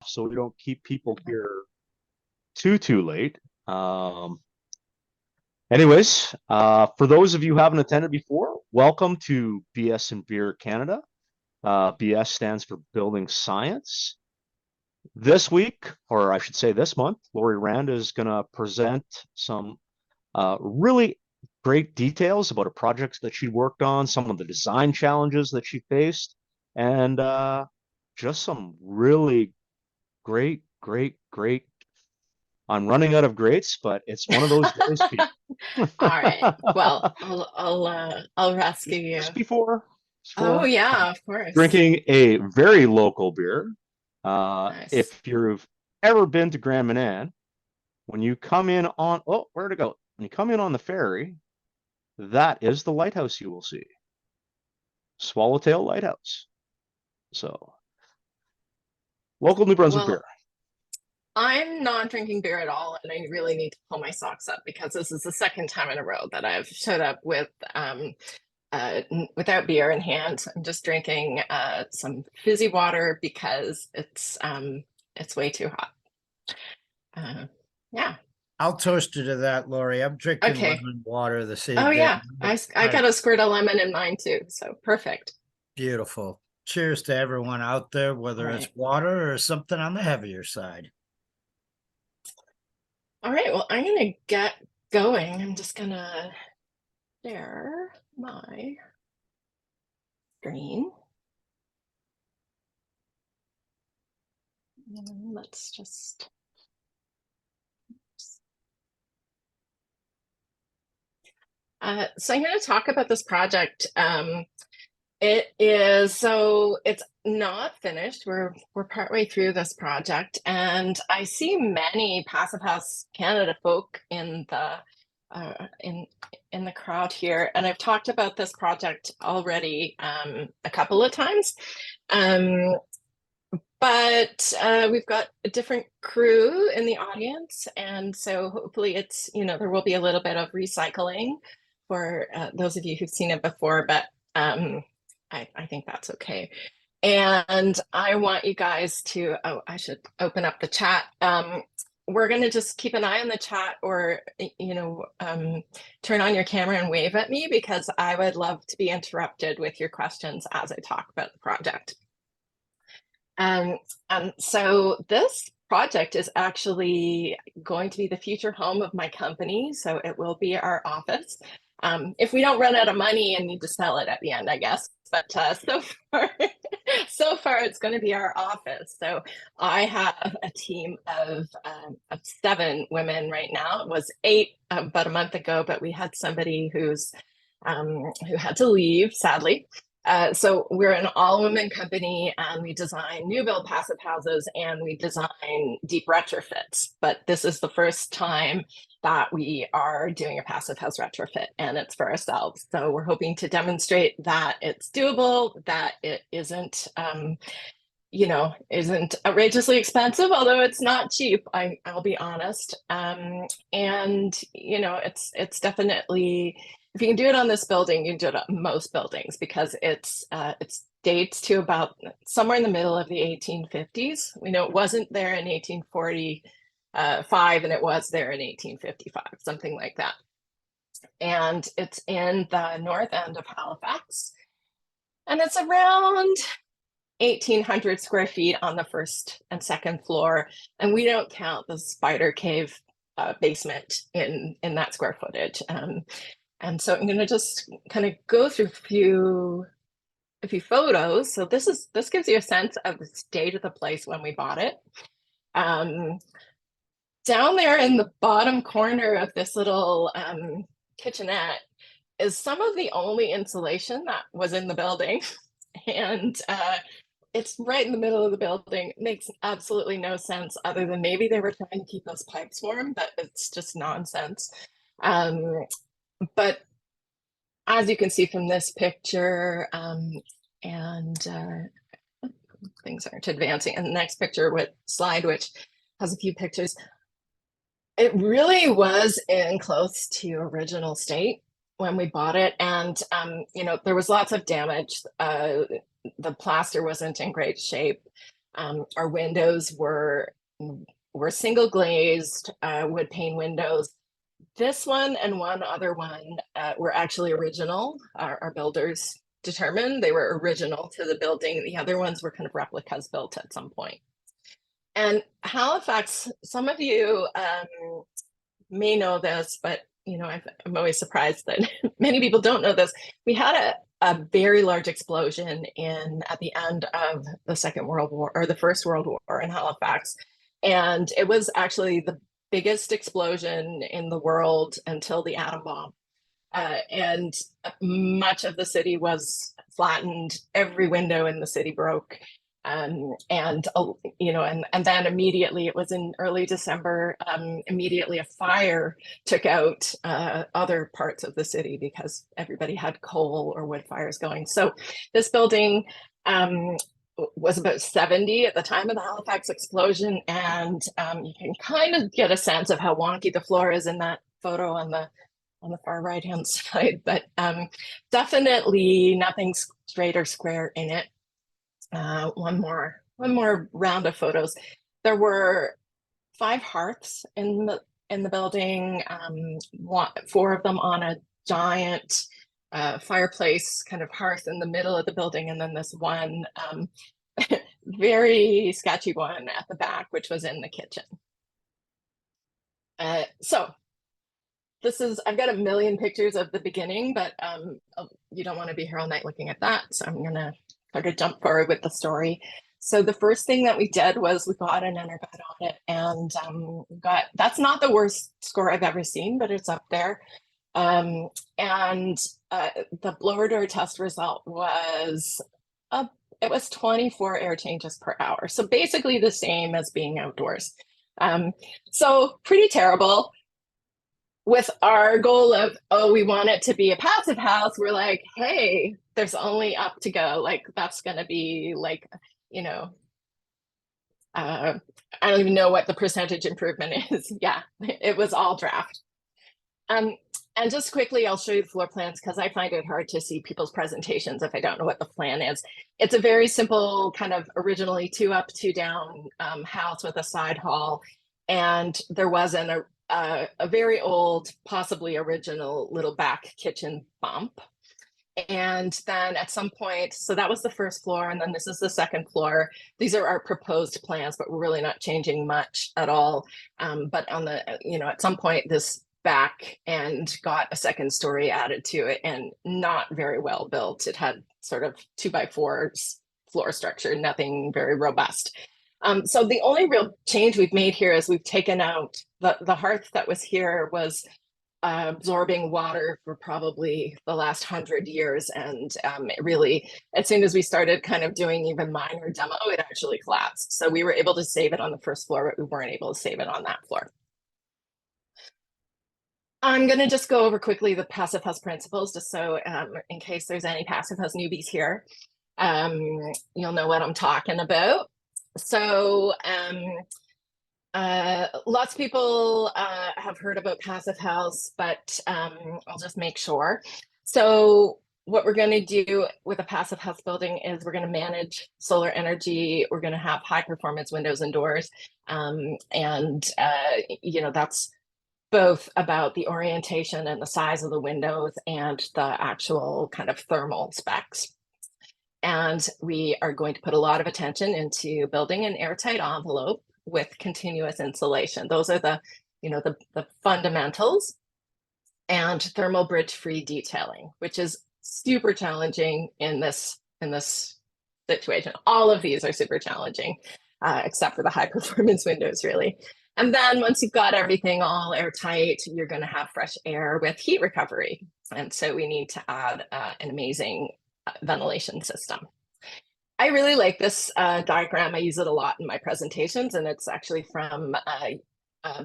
so we don't keep people here too late. Anyways, for those of you who haven't attended before, welcome to BS&BEER Canada. BS stands for Building Science. This week, or I should say this month, Lorrie Rand is going to present some really great details about a project that she worked on, some of the design challenges that she faced, and just some really great. I'm running out of greats, but it's one of those days, people. All right. Well, I'll rescue you. Just before Oh yeah, of course. drinking a very local beer. Nice. If you've ever been to Grand Manan, when you come in on, oh, where to go? When you come in on the ferry, that is the lighthouse you will see. Swallowtail Lighthouse. So, local New Brunswick Well, beer. I'm not drinking beer at all, and I really need to pull my socks up because this is the second time in a row that I've showed up with without beer in hand. I'm just drinking some fizzy water because it's way too hot. Yeah. I'll toast you to that, Lorrie. I'm drinking Okay. lemon water this Oh evening. yeah, I got a squirt of lemon in mine too, so perfect. Beautiful. Cheers to everyone out there, whether it's water or something on the heavier side. All right, well, I'm gonna get going. I'm just gonna share my screen. And let's just so I'm going to talk about this project. It's not finished. We're partway through this project, and I see many Passive House Canada folk in the in the crowd here, and I've talked about this project already a couple of times. But we've got a different crew in the audience, and so hopefully it's, there will be a little bit of recycling for those of you who've seen it before, but I think that's okay. And I want you guys to, oh, I should open up the chat. We're going to just keep an eye on the chat, or, turn on your camera and wave at me, because I would love to be interrupted with your questions as I talk about the project. So this project is actually going to be the future home of my company. So it will be our office. If we don't run out of money and need to sell it at the end, I guess. But so far it's going to be our office. So I have a team of 7 women right now. It was 8 about a month ago, but we had somebody who had to leave, sadly. So we're an all-women company, and we design new build passive houses, and we design deep retrofits. But this is the first time that we are doing a passive house retrofit, and it's for ourselves. So we're hoping to demonstrate that it's doable, that it isn't outrageously expensive, although it's not cheap. I'll be honest. And it's definitely, if you can do it on this building, you can do it on most buildings, because it dates to about somewhere in the middle of the 1850s. We know it wasn't there in 1845, and it was there in 1855, something like that. And it's in the north end of Halifax, and it's around 1,800 square feet on the first and second floor, and we don't count the spider cave basement in that square footage. And so I'm going to just kind of go through a few photos. So this gives you a sense of the state of the place when we bought it. Down there in the bottom corner of this little kitchenette is some of the only insulation that was in the building. And it's right in the middle of the building. It makes absolutely no sense, other than maybe they were trying to keep those pipes warm, but it's just nonsense. But as you can see from this picture, things aren't advancing. And the next picture slide, which has a few pictures, it really was in close to original state when we bought it. And, there was lots of damage. The plaster wasn't in great shape. Our windows were single glazed wood pane windows. This one and one other one were actually original. Our builders determined they were original to the building. The other ones were kind of replicas built at some point. And Halifax, some of you may know this, but you know, I'm always surprised that many people don't know this. We had a very large explosion at the end of the Second World War, or the First World War in Halifax. And it was actually the biggest explosion in the world until the atom bomb. And much of the city was flattened. Every window in the city broke. You know, and then immediately, it was in early December, immediately a fire took out other parts of the city because everybody had coal or wood fires going. So this building was about 70 at the time of the Halifax explosion. And you can kind of get a sense of how wonky the floor is in that photo on the far right hand side, but definitely nothing straight or square in it. One more round of photos. There were 5 hearths in the building, 4 of them on a giant fireplace kind of hearth in the middle of the building, and then this one very sketchy one at the back, which was in the kitchen. So this is, I've got a million pictures of the beginning, but you don't want to be here all night looking at that, so I'm gonna sort of jump forward with the story. So the first thing that we did was we got an Enerbed audit, and that's not the worst score I've ever seen, but it's up there. And the blower door test result was it was 24 air changes per hour. So basically the same as being outdoors. So pretty terrible. With our goal of, oh, we want it to be a passive house, we're like, hey, there's only up to go. Like, that's going to be like, you know, I don't even know what the percentage improvement is. Yeah, it was all draft. And just quickly, I'll show you the floor plans because I find it hard to see people's presentations if I don't know what the plan is. It's a very simple kind of originally 2 up, 2 down house with a side hall. And there wasn't a very old, possibly original little back kitchen bump. And then at some point, so that was the first floor, and then this is the second floor. These are our proposed plans, but we're really not changing much at all. But on the, you know, at some point this back end got a second story added to it, and not very well built. It had sort of 2x4 floor structure, nothing very robust. So the only real change we've made here is we've taken out the hearth that was here was absorbing water for probably the last 100 years. And it really, as soon as we started kind of doing even minor demo, it actually collapsed. So we were able to save it on the first floor, but we weren't able to save it on that floor. I'm going to just go over quickly the passive house principles, just so in case there's any passive house newbies here, you'll know what I'm talking about. So lots of people have heard about passive house, but I'll just make sure. So what we're going to do with a passive house building is we're going to manage solar energy. We're going to have high performance windows and doors. You know, that's both about the orientation and the size of the windows and the actual kind of thermal specs. And we are going to put a lot of attention into building an airtight envelope with continuous insulation. Those are the, you know, the fundamentals, and thermal bridge free detailing, which is super challenging in this situation. All of these are super challenging, except for the high performance windows, really. And then once you've got everything all airtight, you're going to have fresh air with heat recovery. And so we need to add an amazing ventilation system. I really like this diagram. I use it a lot in my presentations, and it's actually from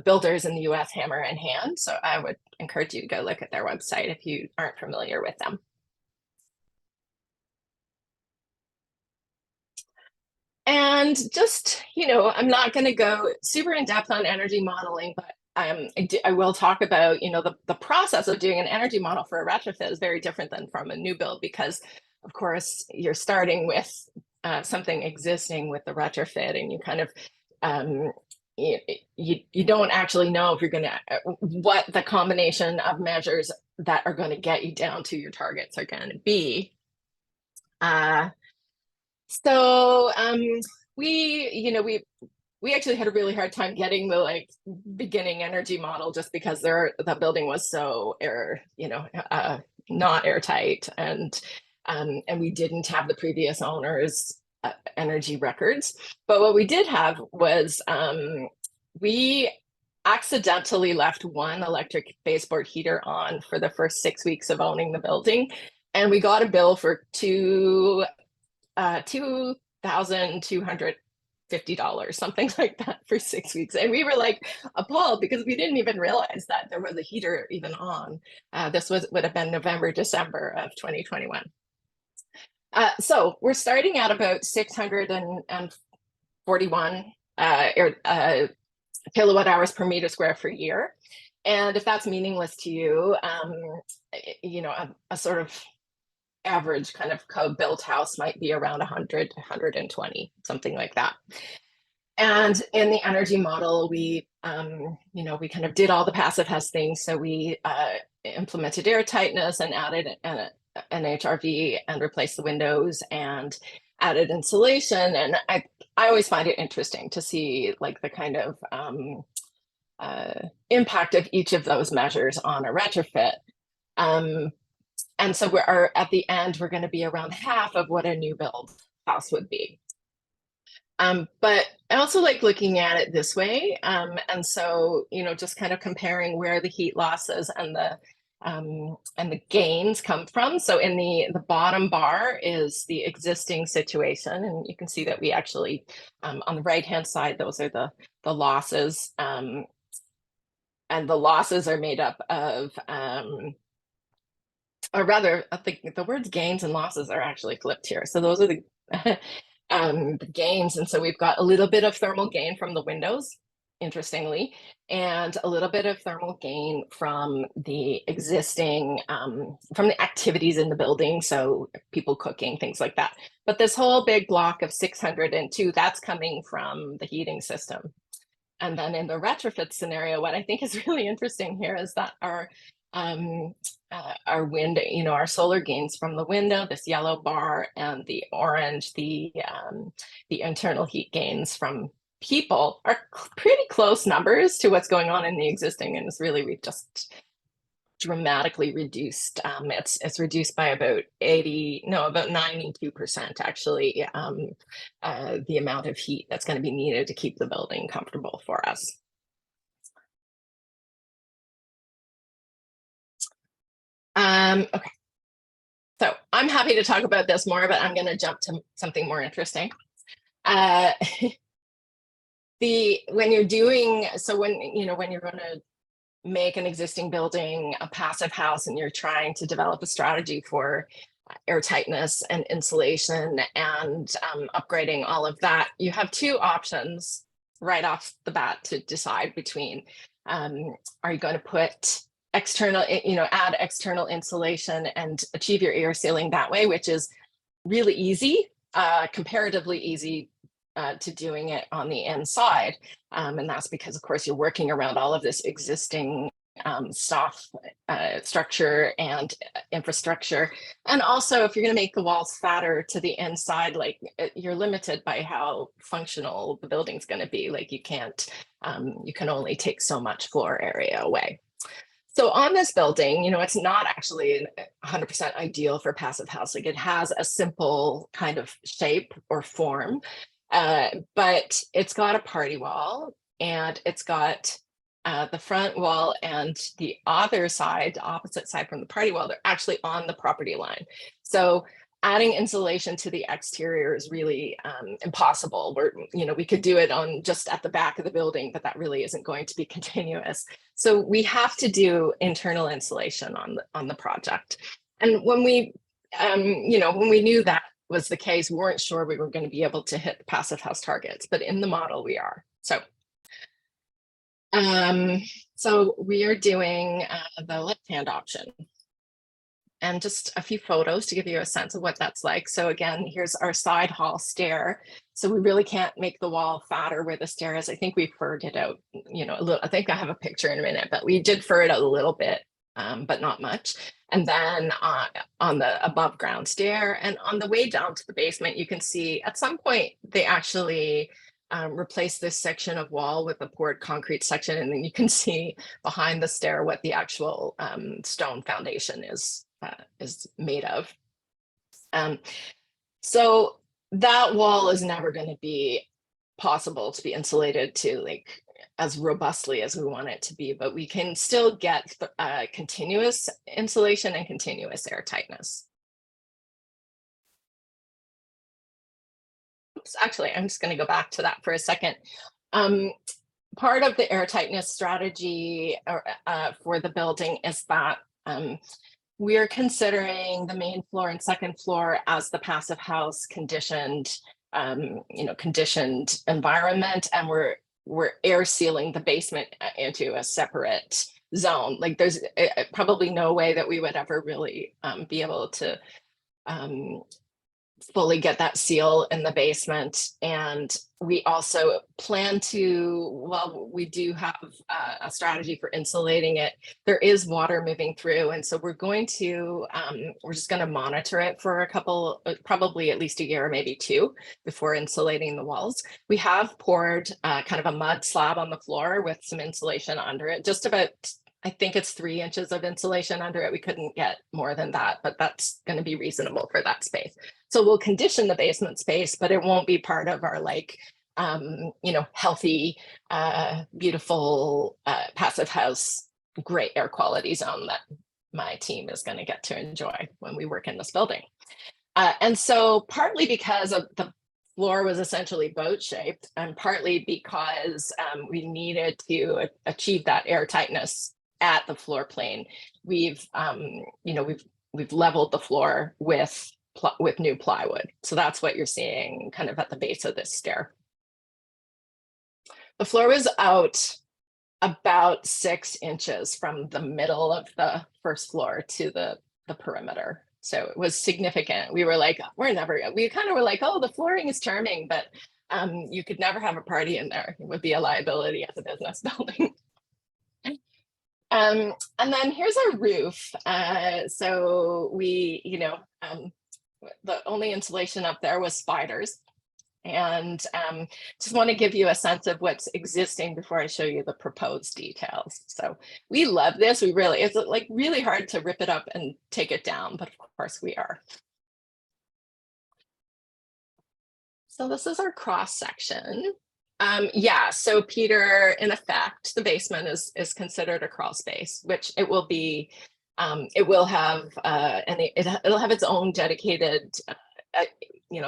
builders in the US, Hammer and Hand. So I would encourage you to go look at their website if you aren't familiar with them. And just, you know, I'm not going to go super in depth on energy modeling, but I will talk about, you know, the process of doing an energy model for a retrofit is very different than from a new build, because of course you're starting with something existing with the retrofit, and you kind of you don't actually know if you're going to what the combination of measures that are going to get you down to your targets are going to be. So we actually had a really hard time getting the beginning energy model, just because the building was so not airtight, and we didn't have the previous owners' energy records. But what we did have was we accidentally left one electric baseboard heater on for the first 6 weeks of owning the building, and we got a bill for $2,250, something like that, for 6 weeks. And we were appalled, because we didn't even realize that there was a heater even on. This would have been November, December of 2021. So we're starting at about 641 kilowatt hours per meter square per year. And if that's meaningless to you, a sort of average kind of co-built house might be around 100, 120, something like that. And in the energy model, we kind of did all the passive house things. So we implemented air tightness and added an HRV and replaced the windows and added insulation. And I always find it interesting to see the kind of impact of each of those measures on a retrofit. And so at the end, we're going to be around half of what a new build house would be. But I also like looking at it this way. And so, just kind of comparing where the heat losses and the gains come from. So in the bottom bar is the existing situation. And you can see that we actually, on the right-hand side, those are the losses. And the losses are made up of, or rather, I think the words gains and losses are actually flipped here. So those are the gains. And so we've got a little bit of thermal gain from the windows, interestingly, and a little bit of thermal gain from the existing, from the activities in the building. So people cooking, things like that. But this whole big block of 602, that's coming from the heating system. And then in the retrofit scenario, what I think is really interesting here is that our wind, our solar gains from the window, this yellow bar, and the orange, the internal heat gains from people are pretty close numbers to what's going on in the existing. And it's really, we've just dramatically reduced. It's reduced by about 92% actually, the amount of heat that's going to be needed to keep the building comfortable for us. Okay, so I'm happy to talk about this more, but I'm going to jump to something more interesting. When you're doing, so when you're going to make an existing building a passive house, and you're trying to develop a strategy for air tightness and insulation and upgrading all of that, you have two options right off the bat to decide between. Are you going to put external, add external insulation and achieve your air sealing that way, which is really easy, comparatively easy to doing it on the inside. And that's because, of course, you're working around all of this existing stuff, structure and infrastructure. And also, if you're going to make the walls fatter to the inside, you're limited by how functional the building's going to be. You can't, you can only take so much floor area away. So on this building, it's not actually 100% ideal for passive house. It has a simple kind of shape or form, but it's got a party wall, and it's got the front wall and the other side, the opposite side from the party wall, they're actually on the property line. So adding insulation to the exterior is really impossible. We could do it on just at the back of the building, but that really isn't going to be continuous. So we have to do internal insulation on the project. And when we, when we knew that was the case, we weren't sure we were going to be able to hit the passive house targets, but in the model we are. So we are doing the left-hand option. and just a few photos to give you a sense of what that's like. So again, here's our side hall stair. So we really can't make the wall fatter where the stair is. I think we furred it out, you know, a little. I think I have a picture in a minute, but we did fur it out a little bit, but not much. And then on the above ground stair and on the way down to the basement, you can see at some point they actually replace this section of wall with a poured concrete section, and then you can see behind the stair what the actual stone foundation is made of. So that wall is never going to be possible to be insulated to like as robustly as we want it to be, but we can still get continuous insulation and continuous air tightness. Oops, actually, I'm just going to go back to that for a second. Part of the air tightness strategy for the building is that we are considering the main floor and second floor as the passive house conditioned, conditioned environment, and we're air sealing the basement into a separate zone. Like there's probably no way that we would ever really be able to fully get that seal in the basement. And we also plan to, well, we do have a strategy for insulating it. There is water moving through. And so we're going to, we're just going to monitor it for a couple, probably at least a year, maybe two, before insulating the walls. We have poured kind of a mud slab on the floor with some insulation under it, just about, I think it's 3 inches of insulation under it. We couldn't get more than that, but that's going to be reasonable for that space. So we'll condition the basement space, but it won't be part of our like, healthy, beautiful, passive house, great air quality zone that my team is going to get to enjoy when we work in this building. And so partly because of the floor was essentially boat shaped, and partly because we needed to achieve that air tightness at the floor plane, we've leveled the floor with new plywood. So that's what you're seeing kind of at the base of this stair. The floor was out about 6 inches from the middle of the first floor to the perimeter. So it was significant. We were like, we kind of were like, oh, the flooring is charming, but you could never have a party in there. It would be a liability as a business building. And then here's our roof. So we, the only insulation up there was spiders. And just want to give you a sense of what's existing before I show you the proposed details. So we love this. It's like really hard to rip it up and take it down, but of course we are. So this is our cross section. So Peter, in effect, the basement is considered a crawl space, which it will be. It will have, it'll have its own dedicated,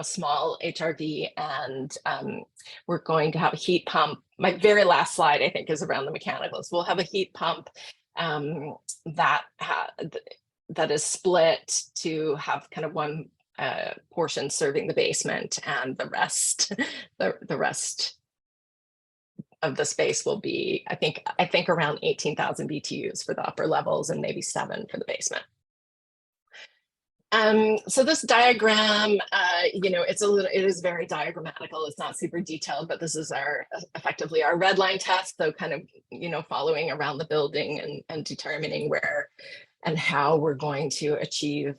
small HRV, and we're going to have a heat pump. My very last slide, I think, is around the mechanicals. We'll have a heat pump that is split to have kind of one portion serving the basement, and the rest, the rest of the space will be, I think around 18,000 BTUs for the upper levels and maybe 7 for the basement. So this diagram, it is very diagrammatical. It's not super detailed, but this is effectively our red line test. So kind of, following around the building and determining where and how we're going to achieve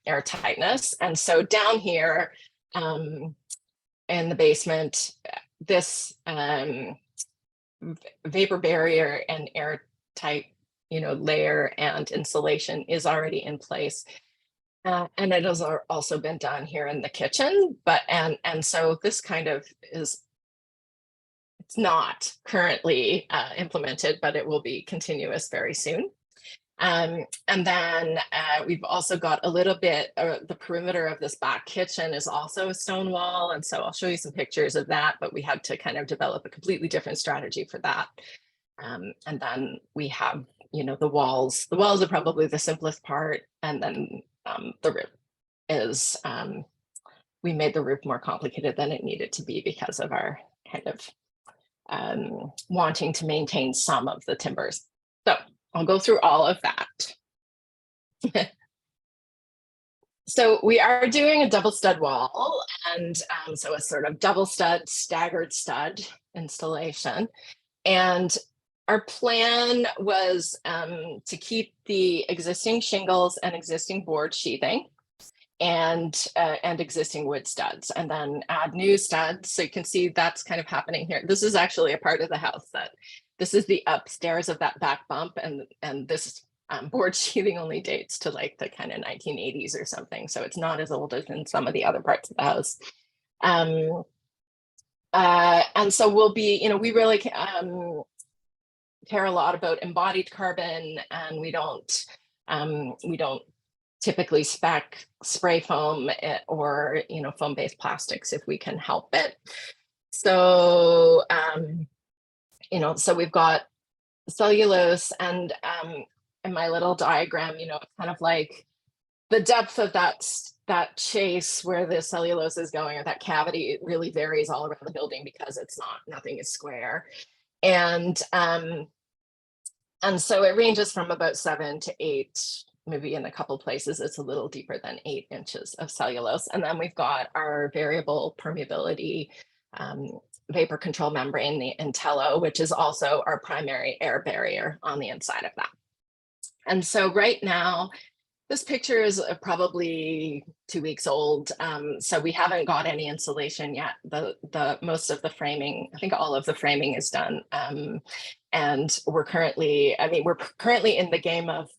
air tightness. And so down here in the basement, this vapor barrier and airtight, layer and insulation is already in place. And it has also been done here in the kitchen, and so this kind of it's not currently implemented, but it will be continuous very soon. And then we've also got a little bit, the perimeter of this back kitchen is also a stone wall. And so I'll show you some pictures of that, but we had to kind of develop a completely different strategy for that. And then we have, the walls. The walls are probably the simplest part. And then the roof is, we made the roof more complicated than it needed to be because of our kind of wanting to maintain some of the timbers. So I'll go through all of that. So we are doing a double stud wall, and so a sort of double stud, staggered stud installation. And our plan was to keep the existing shingles and existing board sheathing and existing wood studs, and then add new studs. So you can see that's kind of happening here. This is actually a part of the house that this is the upstairs of that back bump, and this board sheathing only dates to like the kind of 1980s or something. So it's not as old as in some of the other parts of the house. And so we'll be, you know, we really care a lot about embodied carbon, and we don't typically spec spray foam or, you know, foam-based plastics if we can help it. So, you know, so we've got cellulose, and in my little diagram, you know, it's kind of like the depth of that chase where the cellulose is going, or that cavity, it really varies all around the building because it's nothing is square. And so it ranges from about 7 to 8, maybe in a couple places it's a little deeper than 8 inches of cellulose. And then we've got our variable permeability vapor control membrane, the Intello, which is also our primary air barrier on the inside of that. And so right now, this picture is probably 2 weeks old, so we haven't got any insulation yet. The most of the framing, I think all of the framing is done, and we're currently in the game of,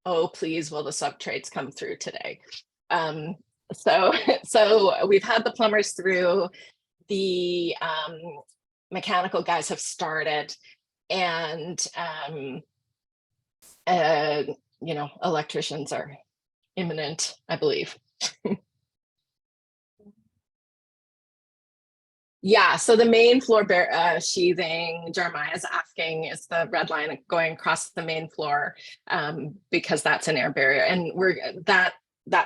oh please, will the subtrades come through today? So we've had the plumbers through, the mechanical guys have started, and you know, electricians are imminent, I believe. Yeah, so the main floor sheathing, Jeremiah is asking, is the red line going across the main floor, because that's an air barrier, and that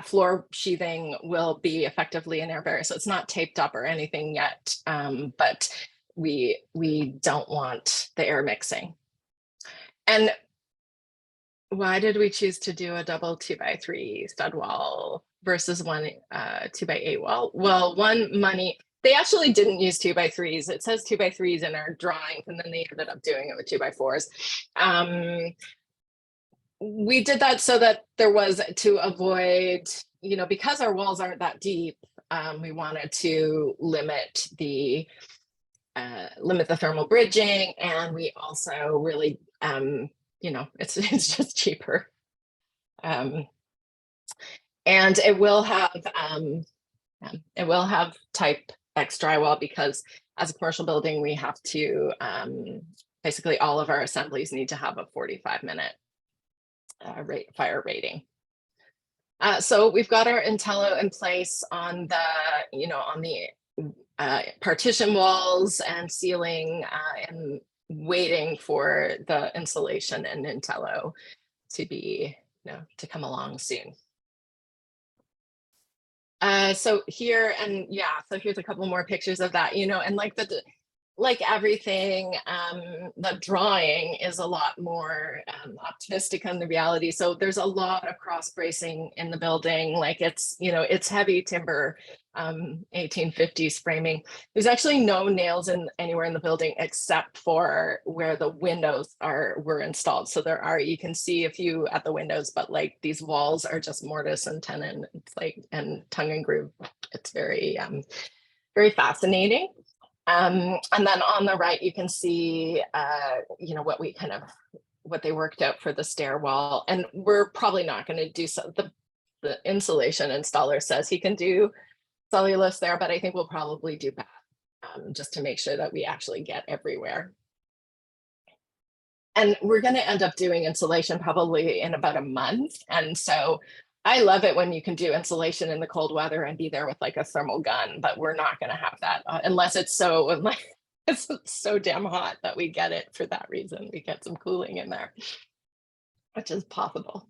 floor sheathing will be effectively an air barrier. So it's not taped up or anything yet, but we don't want the air mixing. And why did we choose to do a double 2x3 stud wall versus one 2x8 wall? Well, they actually didn't use 2x3s. It says 2x3s in our drawings, and then they ended up doing it with 2x4s. We did that so that there was, to avoid, you know, because our walls aren't that deep, we wanted to limit the thermal bridging, and we also really, you know, it's just cheaper. And it will have type X drywall, because as a commercial building, we have to, basically all of our assemblies need to have a 45-minute fire rating. So we've got our Intello in place on the, you know, on the partition walls and ceiling, and waiting for the insulation and Intello to be, you know, to come along soon. So here, and yeah, so here's a couple more pictures of that, you know, and like everything, the drawing is a lot more optimistic than the reality. So there's a lot of cross bracing in the building. Like it's, you know, it's heavy timber, 1850s framing. There's actually no nails anywhere in the building except for where the windows were installed. So there are, you can see a few at the windows, but like these walls are just mortise and tenon. It's like, and tongue and groove. It's very, very fascinating. And then on the right, you can see, you know, what they worked out for the stairwell. And we're probably not going to do so. The insulation installer says he can do cellulose there, but I think we'll probably do that, just to make sure that we actually get everywhere. And we're going to end up doing insulation probably in about a month. And so I love it when you can do insulation in the cold weather and be there with like a thermal gun, but we're not going to have that unless it's so damn hot that we get it for that reason. We get some cooling in there, which is possible.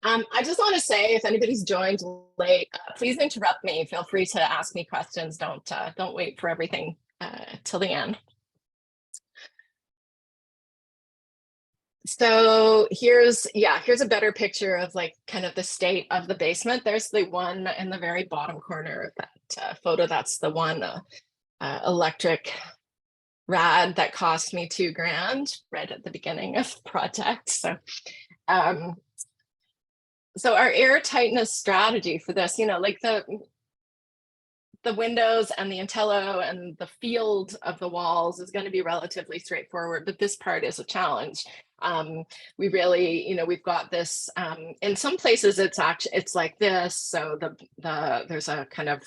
I just want to say, if anybody's joined late, please interrupt me. Feel free to ask me questions. Don't wait for everything till the end. So here's a better picture of like kind of the state of the basement. There's the one in the very bottom corner of that photo. That's the one electric rad that cost me $2,000 right at the beginning of the project. So so our air tightness strategy for this, like the windows and the Intello and the field of the walls is going to be relatively straightforward, but this part is a challenge. We really, we've got this, in some places it's like this. So there's a kind of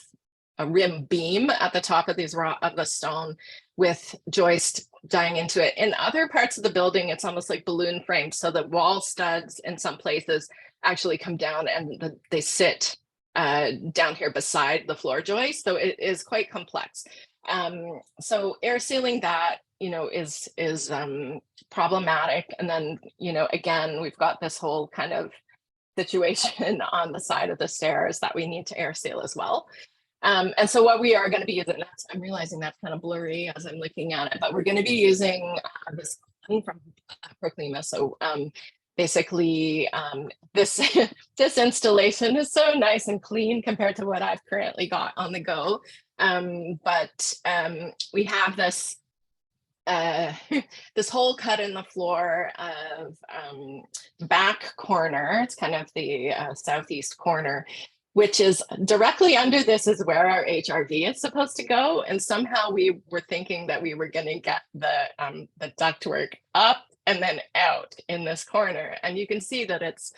a rim beam at the top of the stone with joist dying into it. In other parts of the building, it's almost like balloon framed. So the wall studs in some places actually come down and they sit down here beside the floor joist. So it is quite complex. So air sealing that, is problematic. And then, again, we've got this whole kind of situation on the side of the stairs that we need to air seal as well. And so what we are going to be using, I'm realizing that's kind of blurry as I'm looking at it, but we're going to be using this from Proclima. So basically, this installation is so nice and clean compared to what I've currently got on the go. But we have this this hole cut in the floor of back corner. It's kind of the southeast corner, which is directly under this is where our HRV is supposed to go. And somehow we were thinking that we were going to get the ductwork up and then out in this corner. And you can see that it's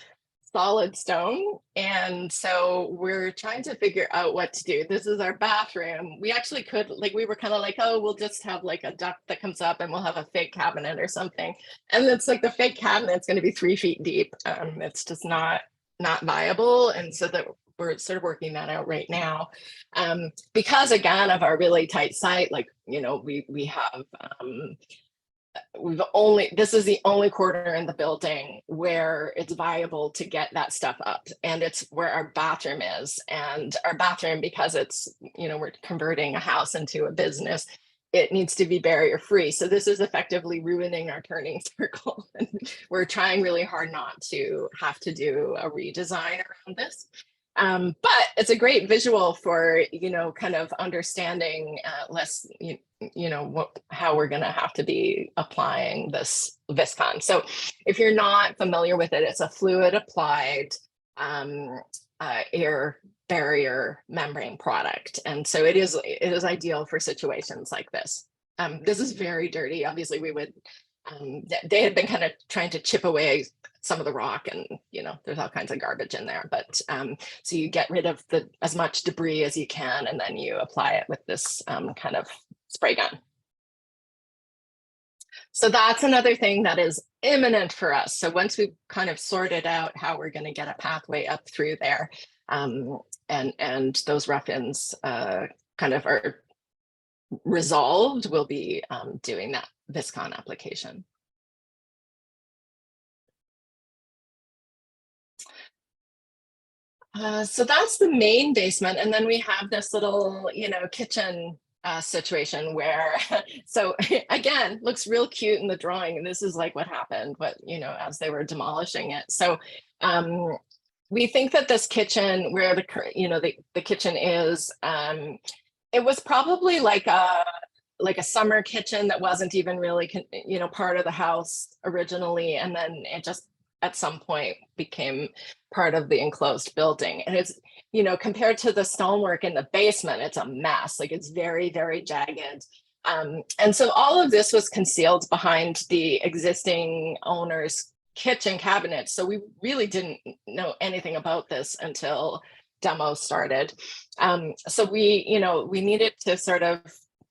solid stone. And so we're trying to figure out what to do. This is our bathroom. We actually could, we were kind of like, oh, we'll just have like a duct that comes up and we'll have a fake cabinet or something. And it's like the fake cabinet's going to be 3 feet deep. It's just not viable. And so that we're sort of working that out right now. Because again, of our really tight site, we have, this is the only corner in the building where it's viable to get that stuff up, and it's where our bathroom is. And our bathroom, because it's, we're converting a house into a business, it needs to be barrier free. So this is effectively ruining our turning circle. And we're trying really hard not to have to do a redesign around this. But it's a great visual for, kind of understanding less, how we're going to have to be applying this Viscon. So if you're not familiar with it, it's a fluid applied air barrier membrane product. And so it is ideal for situations like this. This is very dirty. Obviously we would, they had been kind of trying to chip away some of the rock, and there's all kinds of garbage in there, but so you get rid of as much debris as you can, and then you apply it with this kind of spray gun. So that's another thing that is imminent for us. So once we've kind of sorted out how we're going to get a pathway up through there, and those rough-ins kind of are resolved, we'll be doing that Viscon application. So that's the main basement. And then we have this little, kitchen situation where, so again, looks real cute in the drawing. And this is like what happened, as they were demolishing it. So we think that this kitchen where the kitchen is, it was probably like a summer kitchen that wasn't even really, part of the house originally. And then it just at some point became part of the enclosed building. And it's, compared to the stonework in the basement, it's a mess. Like it's very, very jagged. And so all of this was concealed behind the existing owner's kitchen cabinet. So we really didn't know anything about this until demo started. So we needed to sort of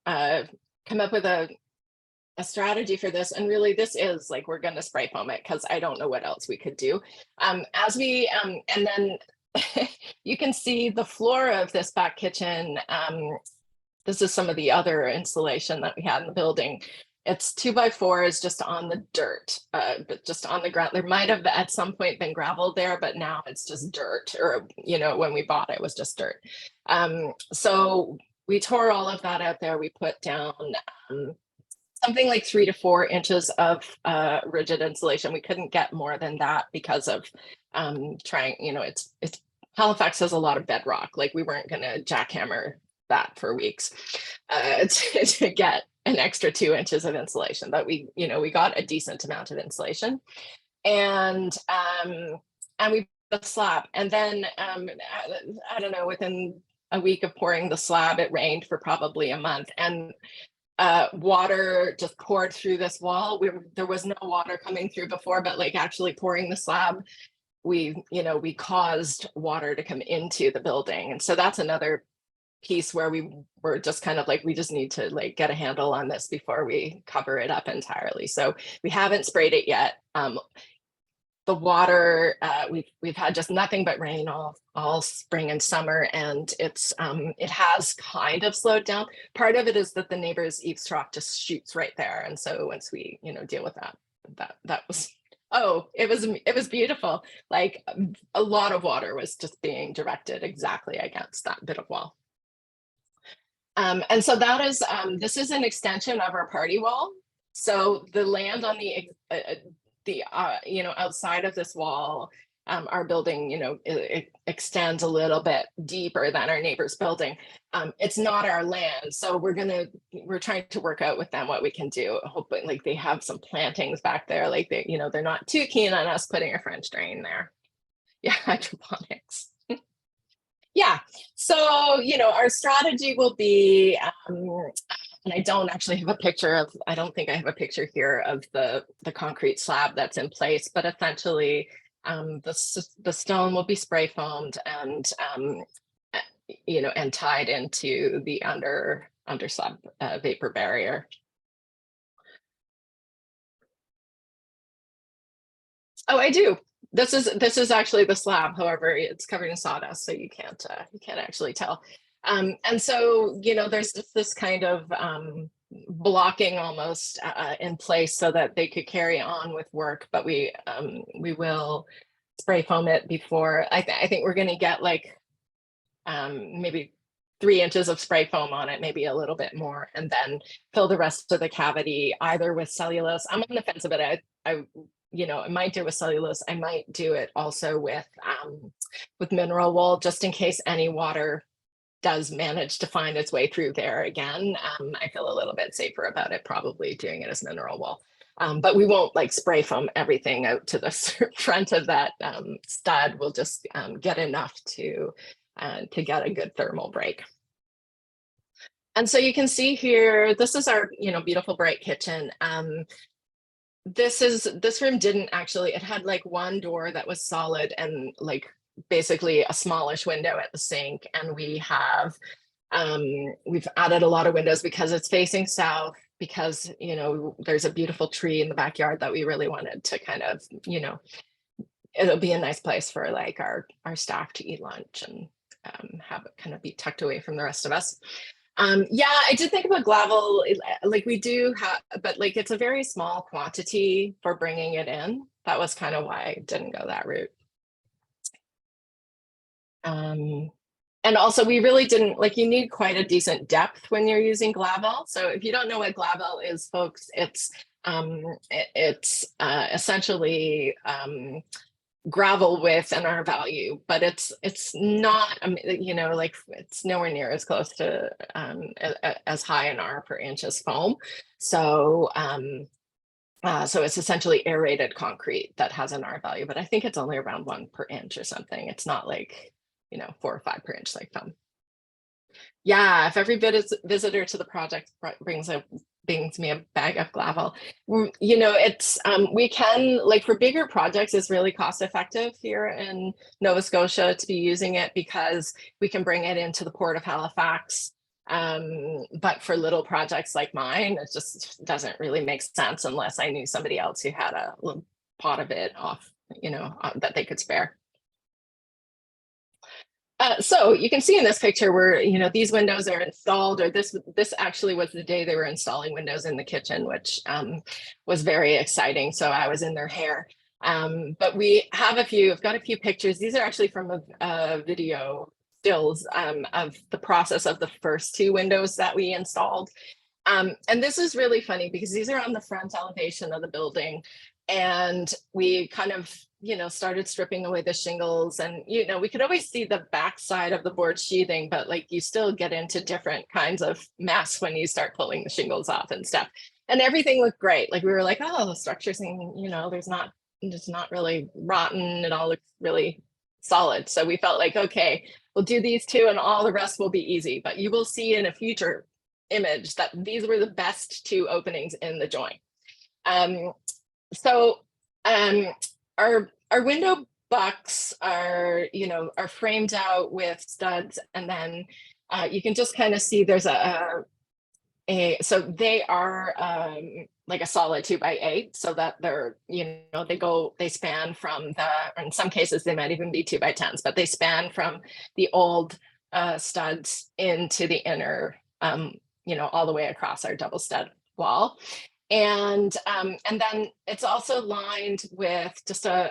come up with a strategy for this. And really this is like, we're going to spray foam it because I don't know what else we could do. And then you can see the floor of this back kitchen. This is some of the other insulation that we had in the building. It's 2x4s just on the dirt, but just on the ground. There might have at some point been gravel there, but now it's just dirt, or, when we bought it, it was just dirt. So we tore all of that out there. We put down something like 3 to 4 inches of rigid insulation. We couldn't get more than that because of trying, you know, it's Halifax has a lot of bedrock. Like we weren't going to jackhammer that for weeks to get an extra 2 inches of insulation, but we, you know, we got a decent amount of insulation, and we put the slab, and then I don't know, within a week of pouring the slab, it rained for probably a month, and water just poured through this wall. There was no water coming through before, but like actually pouring the slab, we caused water to come into the building. And so that's another piece where we were just kind of like, we just need to like get a handle on this before we cover it up entirely. So we haven't sprayed it yet. The water, we've had just nothing but rain all spring and summer, and it has kind of slowed down. Part of it is that the neighbor's eavesdrop just shoots right there, and so once we deal with that was, oh, it was beautiful. Like a lot of water was just being directed exactly against that bit of wall. And so that is this is an extension of our party wall. So the land on the outside of this wall, our building, it extends a little bit deeper than our neighbor's building. It's not our land, so we're trying to work out with them what we can do. Hoping like they have some plantings back there, like they're not too keen on us putting a French drain there. Yeah, hydroponics. Yeah, so our strategy will be, and I don't actually have a picture of, I don't think I have a picture here of the concrete slab that's in place, but essentially the stone will be spray foamed and and tied into the under slab vapor barrier. Oh, I do. This is actually the slab. However, it's covered in sawdust, so you can't actually tell. And so, there's just this kind of blocking almost in place so that they could carry on with work. But we will spray foam it before. I think we're going to get like maybe 3 inches of spray foam on it, maybe a little bit more, and then fill the rest of the cavity either with cellulose. I'm on the fence of it. I might do it with cellulose. I might do it also with mineral wool, just in case any water does manage to find its way through there again. I feel a little bit safer about it, probably doing it as mineral wool. But we won't like spray foam everything out to the front of that stud. We'll just get enough to get a good thermal break. And so you can see here, this is our beautiful bright kitchen. This room didn't actually, it had like one door that was solid and like basically a smallish window at the sink, and we've added a lot of windows because it's facing south, because there's a beautiful tree in the backyard that we really wanted to kind of it'll be a nice place for like our staff to eat lunch and have it kind of be tucked away from the rest of us. Yeah, I did think about gravel, like we do have, but like it's a very small quantity for bringing it in. That was kind of why I didn't go that route. And also we really didn't, like, you need quite a decent depth when you're using gravel. So if you don't know what gravel is, folks, it's essentially gravel with an R value, but it's not like it's nowhere near as close to as high an R per inch as foam. So so it's essentially aerated concrete that has an R value, but I think it's only around 1 per inch or something. It's not like 4 or 5 per inch like foam. Yeah, if every visitor to the project brings me a bag of gravel, it's we can, like, for bigger projects, it's really cost effective here in Nova Scotia to be using it because we can bring it into the Port of Halifax. But for little projects like mine, it just doesn't really make sense unless I knew somebody else who had a little pot of it off, that they could spare. So you can see in this picture where, these windows are installed, or this actually was the day they were installing windows in the kitchen, which was very exciting. So I was in their hair. But I've got a few pictures. These are actually from a video stills of the process of the first 2 windows that we installed. And this is really funny because these are on the front elevation of the building. And we kind of, started stripping away the shingles, and, we could always see the backside of the board sheathing, but like you still get into different kinds of mess when you start pulling the shingles off and stuff. And everything looked great. Like we were like, oh, the structure's, it's not really rotten. It all looks really solid. So we felt like, okay, we'll do these two and all the rest will be easy. But you will see in a future image that these were the best two openings in the joint. Our window bucks are framed out with studs, and then you can just kind of see there's so they are like a solid 2x8, so that they're they span from in some cases they might even be 2x10s, but they span from the old studs into the inner all the way across our double stud wall. And then it's also lined with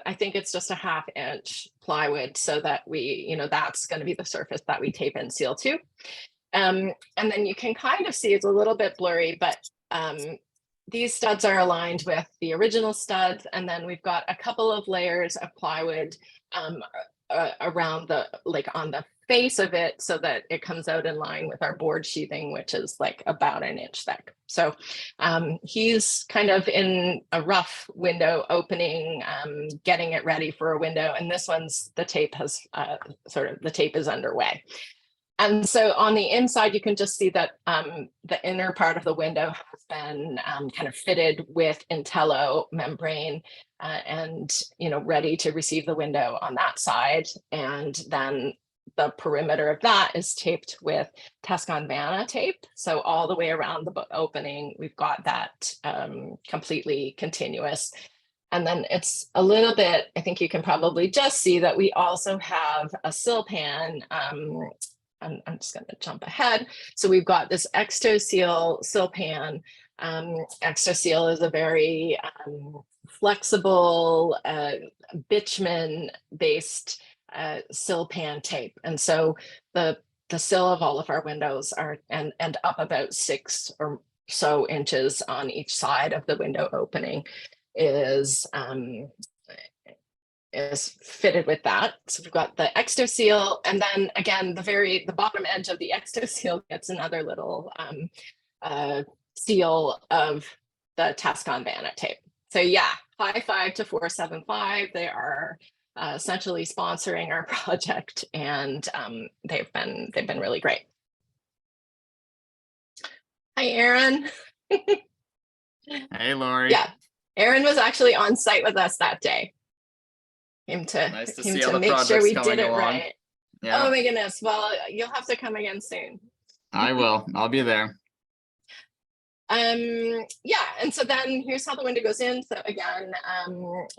I think it's just a 1/2 inch plywood, so that we, that's going to be the surface that we tape and seal to. And then you can kind of see it's a little bit blurry, but these studs are aligned with the original studs. And then we've got a couple of layers of plywood around on the face of it, so that it comes out in line with our board sheathing, which is like about 1 inch thick. So he's kind of in a rough window opening, getting it ready for a window. And this one's, the tape has the tape is underway. And so on the inside, you can just see that the inner part of the window has been kind of fitted with Intello membrane and, ready to receive the window on that side. And then the perimeter of that is taped with Tuscan tape. So all the way around the opening, we've got that completely continuous. And then it's a little bit, I think you can probably just see that we also have a sill pan. I'm just going to jump ahead. So we've got this ExtoSeal sill pan. ExtoSeal is a very flexible bitumen based sill pan tape. And so the sill of all of our windows are and up about 6 or so inches on each side of the window opening is fitted with that. So we've got the ExtoSeal, and then again, the bottom edge of the ExtoSeal gets another little seal of the Tuscan tape. So yeah, high five to 475. They are essentially sponsoring our project, and they've been really great. Hi, Aaron. Hey, Lorrie. Yeah, Aaron was actually on site with us that day. Nice to see to how the make sure project's we coming did it along. right. Yeah. Oh my goodness. Well, you'll have to come again soon. I will. I'll be there. Yeah, and so then here's how the window goes in. So again,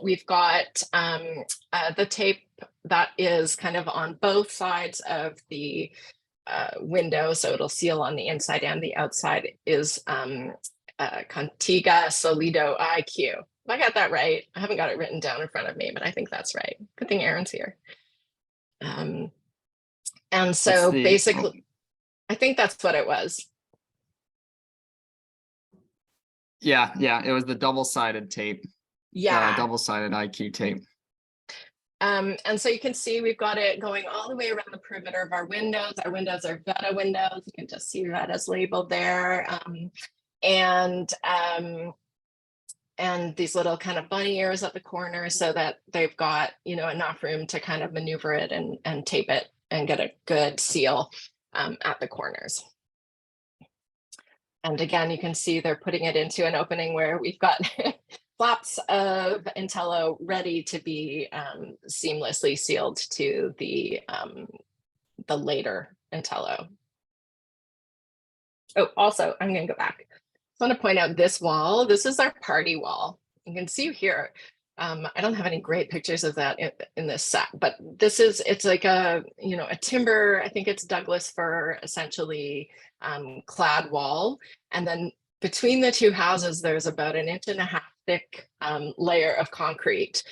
we've got the tape that is kind of on both sides of the window, so it'll seal on the inside and the outside, is Contiga Solido IQ. I got that right. I haven't got it written down in front of me, but I think that's right. Good thing Aaron's here. And so basically, I think that's what it was. Yeah, it was the double-sided tape. Yeah. Double-sided IQ tape. And so you can see we've got it going all the way around the perimeter of our windows. Our windows are Vetta windows. You can just see Vetta's labeled there. And these little kind of bunny ears at the corner, so that they've got, enough room to kind of maneuver it and tape it and get a good seal at the corners. And again, you can see they're putting it into an opening where we've got flaps of Intello ready to be seamlessly sealed to the later Intello. Oh, also, I'm going to go back. I want to point out this wall. This is our party wall. You can see here. I don't have any great pictures of that in this set, but it's like a timber, I think it's Douglas fir, essentially clad wall. And then between the two houses, there's about 1.5 inch thick layer of concrete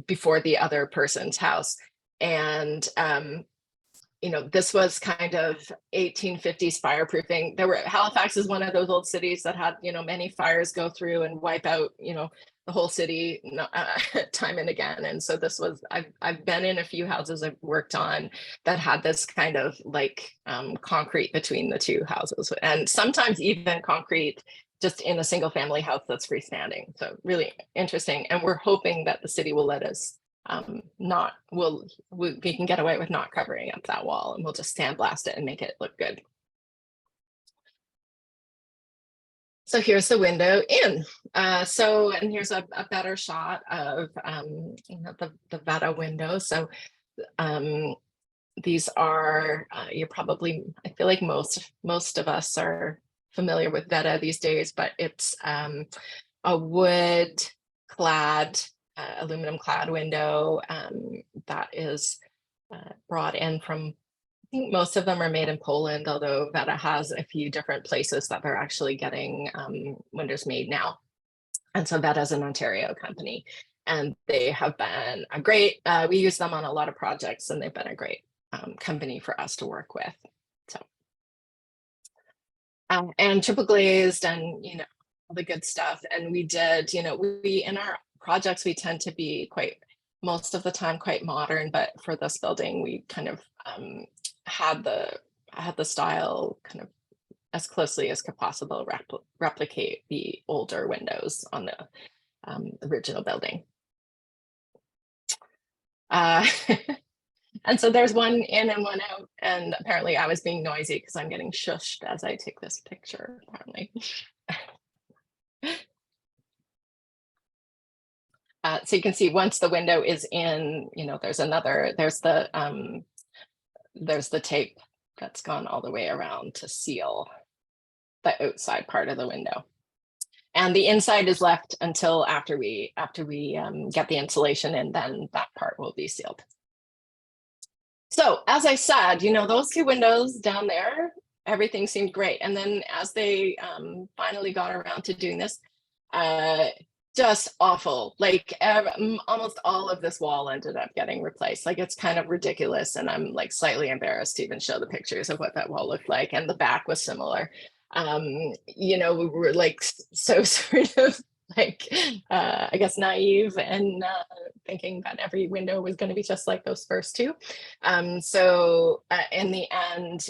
before the other person's house. And you know, this was kind of 1850s fireproofing. Halifax is one of those old cities that had, you know, many fires go through and wipe out, you know, the whole city time and again. And so this was, I've been in a few houses I've worked on that had this kind of like concrete between the two houses, and sometimes even concrete just in a single family house that's freestanding. So really interesting. And we're hoping that the city will let us we can get away with not covering up that wall, and we'll just sandblast it and make it look good. So here's the window in. And here's a better shot of you know, the Veta window. So these are you're probably, I feel like most of us are familiar with Veta these days, but it's a wood clad aluminum clad window that is brought in from, I think most of them are made in Poland, although Veta has a few different places that they're actually getting windows made now. And so Veta is an Ontario company, and they have been a great, we use them on a lot of projects, and they've been a great company for us to work with. So, and triple glazed and, you know, all the good stuff. And we did, you know, we in our projects, we tend to be most of the time quite modern, but for this building, we kind of had the style kind of as closely as could possible replicate the older windows on the original building. And so there's one in and one out, and apparently I was being noisy because I'm getting shushed as I take this picture, apparently. So you can see once the window is in, you know, there's the tape that's gone all the way around to seal the outside part of the window. And the inside is left until after we get the insulation, and then that part will be sealed. So as I said, you know, those two windows down there, everything seemed great. And then as they finally got around to doing this, just awful. Like almost all of this wall ended up getting replaced. Like, it's kind of ridiculous. And I'm like slightly embarrassed to even show the pictures of what that wall looked like. And the back was similar. You know, we were like so sort of like, I guess naive and thinking that every window was going to be just like those first two. So in the end,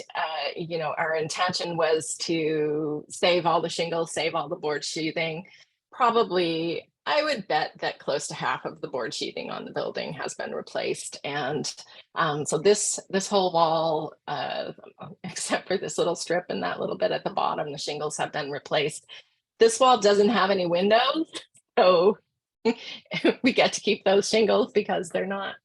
you know, our intention was to save all the shingles, save all the board sheathing. Probably, I would bet that close to half of the board sheathing on the building has been replaced. And so this whole wall, except for this little strip and that little bit at the bottom, the shingles have been replaced. This wall doesn't have any windows, so we get to keep those shingles because they're not,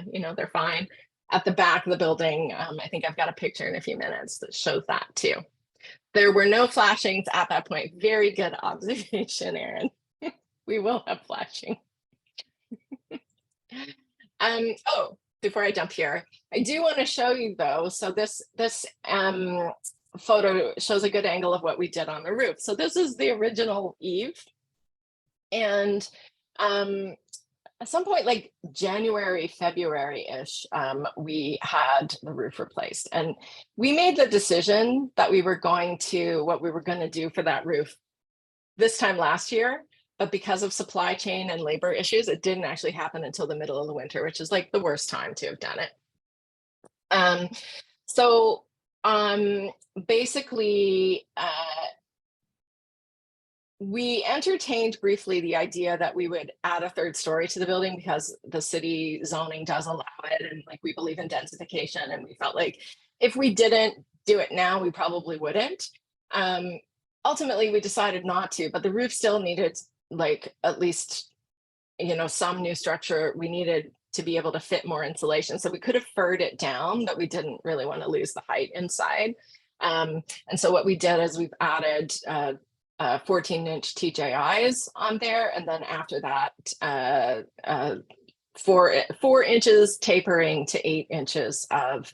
you know, they're fine. At the back of the building, I think I've got a picture in a few minutes that shows that too. There were no flashings at that point. Very good observation, Erin. We will have flashing. Oh, before I jump here, I do want to show you though. So this photo shows a good angle of what we did on the roof. So this is the original eave. And at some point, like January, February-ish, we had the roof replaced. And we made the decision that what we were going to do for that roof this time last year. But because of supply chain and labor issues, it didn't actually happen until the middle of the winter, which is like the worst time to have done it. So basically, we entertained briefly the idea that we would add a third story to the building because the city zoning does allow it, and like we believe in densification, and we felt like if we didn't do it now, we probably wouldn't. Ultimately, we decided not to, but the roof still needed like at least, you know, some new structure. We needed to be able to fit more insulation, so we could have furred it down, but we didn't really want to lose the height inside. And so what we did is we've added 14-inch TJIs on there, and then after that 4 inches tapering to 8 inches of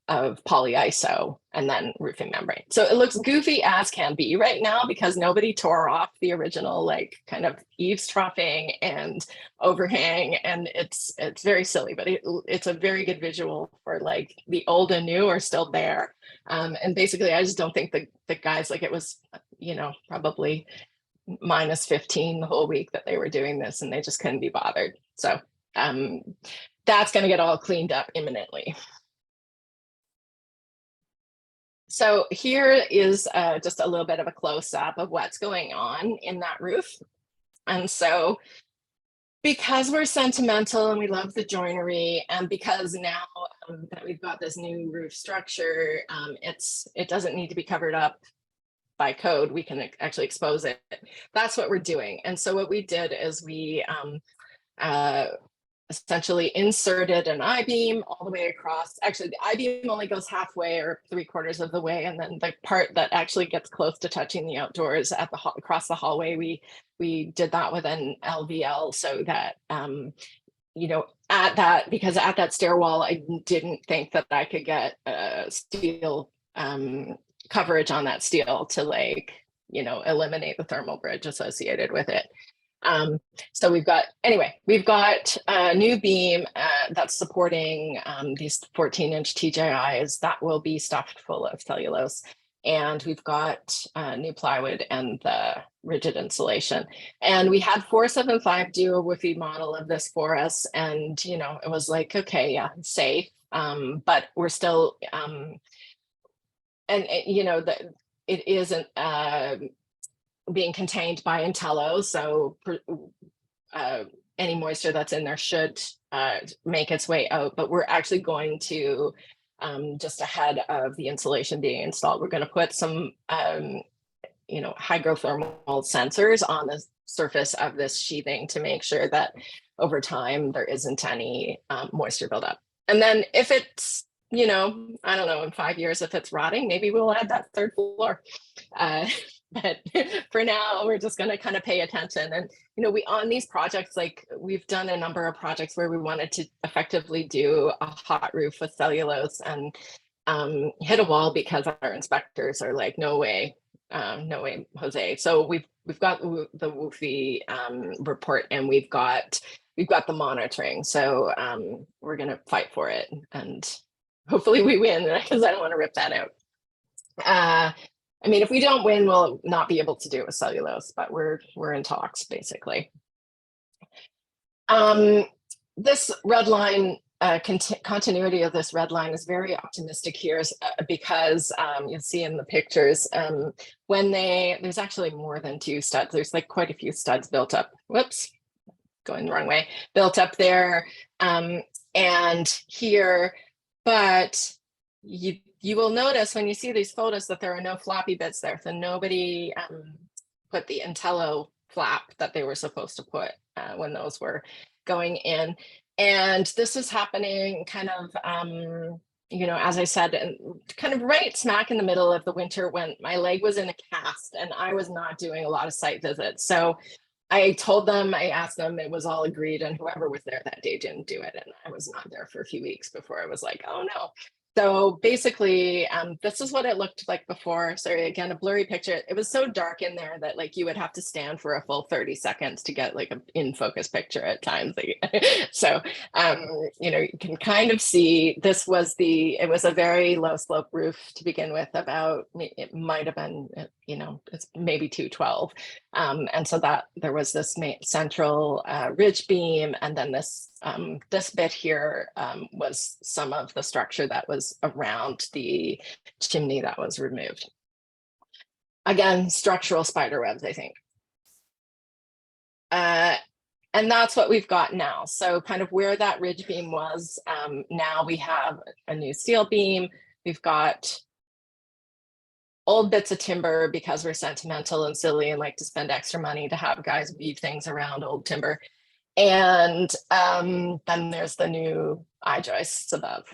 polyiso and then roofing membrane. So it looks goofy as can be right now because nobody tore off the original like kind of eavesdropping and overhang, and it's very silly, but it's a very good visual for like the old and new are still there. And basically I just don't think the guys, like it was, you know, probably minus 15 the whole week that they were doing this and they just couldn't be bothered. So that's going to get all cleaned up imminently. So here is just a little bit of a close-up of what's going on in that roof. And so because we're sentimental and we love the joinery, and because now that we've got this new roof structure, it doesn't need to be covered up by code. We can actually expose it. That's what we're doing. And so what we did is we essentially inserted an I-beam all the way across. Actually, the I-beam only goes halfway or 3/4 of the way, and then the part that actually gets close to touching the outdoors at the across the hallway, we did that with an LVL so that you know, because at that stairwell, I didn't think that I could get steel coverage on that steel to, like, you know, eliminate the thermal bridge associated with it. So we've got a new beam that's supporting these 14-inch TJIs that will be stuffed full of cellulose. And we've got new plywood and the rigid insulation. And we had 475 do a woofy model of this for us. And, you know, it was like, okay, yeah, safe. But we're still, you know, it isn't being contained by Intello, so any moisture that's in there should make its way out. But we're actually going to, just ahead of the insulation being installed, we're going to put some, you know, hygrothermal sensors on the surface of this sheathing to make sure that over time there isn't any moisture buildup. And then if it's, you know, I don't know, in 5 years, if it's rotting, maybe we'll add that 3rd floor. But for now, we're just going to kind of pay attention. And, you know, on these projects, like we've done a number of projects where we wanted to effectively do a hot roof with cellulose and hit a wall because our inspectors are like, no way, Jose. So we've got the WOFI report, and we've got the monitoring. So we're going to fight for it, and hopefully we win, because I don't want to rip that out. I mean, if we don't win, we'll not be able to do it with cellulose, but we're in talks, basically. This red line, continuity of this red line is very optimistic here, because you'll see in the pictures, there's actually more than 2 studs. There's like quite a few studs built up. Whoops, going the wrong way. Built up there and here, but you will notice when you see these photos that there are no floppy bits there. So nobody put the Intello flap that they were supposed to put when those were going in. And this is happening kind of, you know, as I said, and kind of right smack in the middle of the winter when my leg was in a cast and I was not doing a lot of site visits. So I told them, I asked them, it was all agreed, and whoever was there that day didn't do it. And I was not there for a few weeks before I was like, oh no. So basically, this is what it looked like before. Sorry, again, a blurry picture. It was so dark in there that like you would have to stand for a full 30 seconds to get like an in focus picture at times. So, you know, you can kind of see it was a very low slope roof to begin with. It might have been, you know, it's maybe 212. And so that there was this central ridge beam, and then this bit here was some of the structure that was around the chimney that was removed. Again, structural spider webs, I think. And that's what we've got now. So kind of where that ridge beam was, now we have a new steel beam. We've got old bits of timber because we're sentimental and silly and like to spend extra money to have guys weave things around old timber. And then there's the new I-joists above.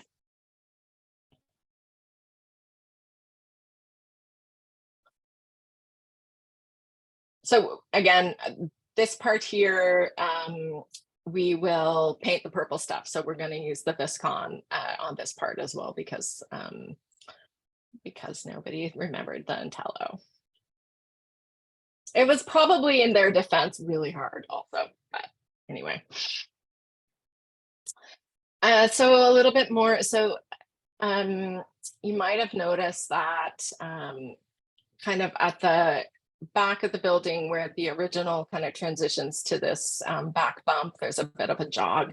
So again, this part here we will paint the purple stuff. So we're going to use the Viscon on this part as well, because nobody remembered the Intello. It was probably, in their defense, really hard also, but anyway. So a little bit more. So you might have noticed that kind of at the back of the building where the original kind of transitions to this back bump, there's a bit of a jog.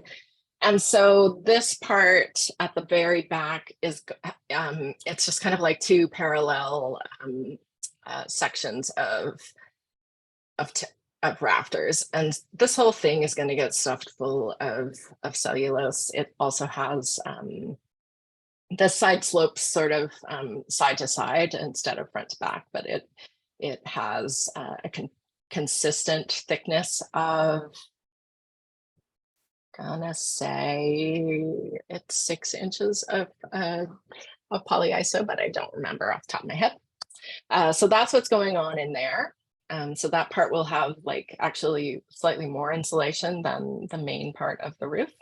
And so this part at the very back is, it's just kind of like two parallel sections of rafters. And this whole thing is going to get stuffed full of cellulose. It also has the side slopes sort of side to side instead of front to back, but it has a consistent thickness of, gonna say it's 6 inches of polyiso, but I don't remember off the top of my head. So that's what's going on in there. So that part will have like actually slightly more insulation than the main part of the roof.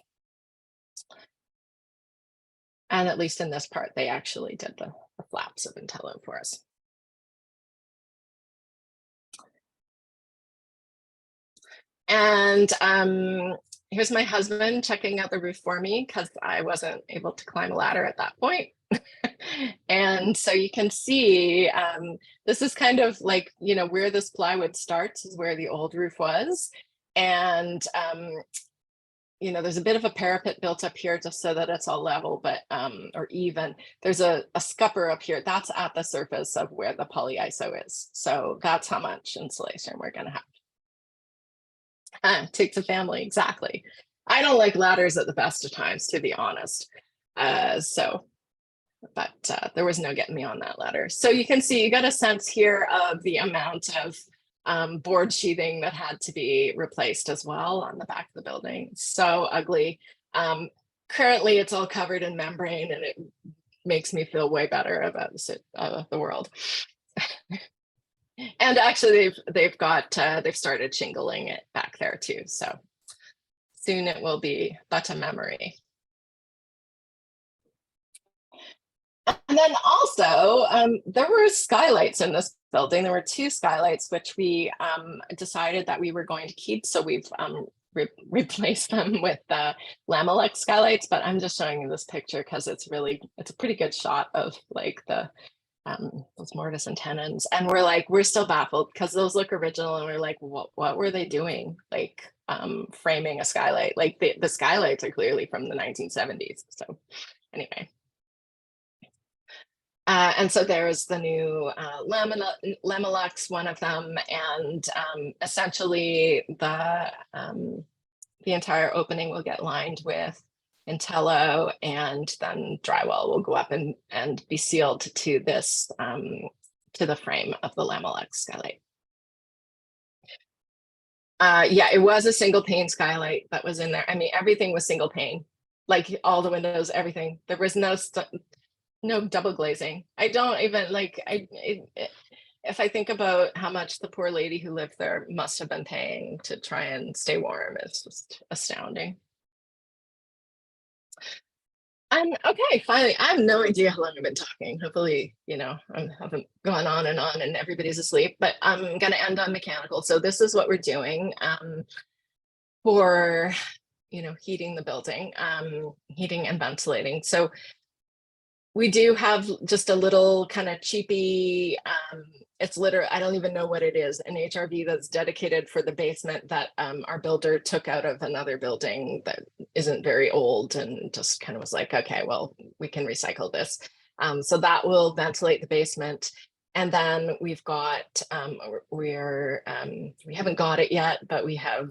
And at least in this part, they actually did the flaps of Intello for us. And here's my husband checking out the roof for me because I wasn't able to climb a ladder at that point. And so you can see this is kind of like, you know, where this plywood starts is where the old roof was. And you know, there's a bit of a parapet built up here just so that it's all level, but or even. There's a scupper up here. That's at the surface of where the polyiso is. So that's how much insulation we're going to have. Takes a family, exactly. I don't like ladders at the best of times, to be honest. But there was no getting me on that ladder. So you can see, you got a sense here of the amount of board sheathing that had to be replaced as well on the back of the building. So ugly. Currently it's all covered in membrane, and it makes me feel way better about the world. And actually they've started shingling it back there too. So soon it will be but a memory. And then also, there were skylights in this building. There were 2 skylights, which we decided that we were going to keep. So we've replaced them with Lamelux skylights. But I'm just showing you this picture because it's a pretty good shot of like those mortise and tenons. And we're still baffled because those look original. And we're like, what were they doing? Like framing a skylight? Like the skylights are clearly from the 1970s. So anyway. And so there's the new Lamelux, one of them, and essentially the entire opening will get lined with Intello, and then drywall will go up and be sealed to this to the frame of the Lamelux skylight. Yeah, it was a single pane skylight that was in there. I mean, everything was single pane, like all the windows, everything. There was no double glazing. I don't even like, if I think about how much the poor lady who lived there must have been paying to try and stay warm, it's just astounding. Okay, finally, I have no idea how long I've been talking. Hopefully, you know, I haven't gone on and everybody's asleep, but I'm going to end on mechanical. So this is what we're doing for, you know, heating the building, heating and ventilating. So we do have just a little kind of cheapy, it's literally, I don't even know what it is, an HRV that's dedicated for the basement that our builder took out of another building that isn't very old, and just kind of was like, okay, well, we can recycle this. So that will ventilate the basement. And then we've got, we haven't got it yet, but we have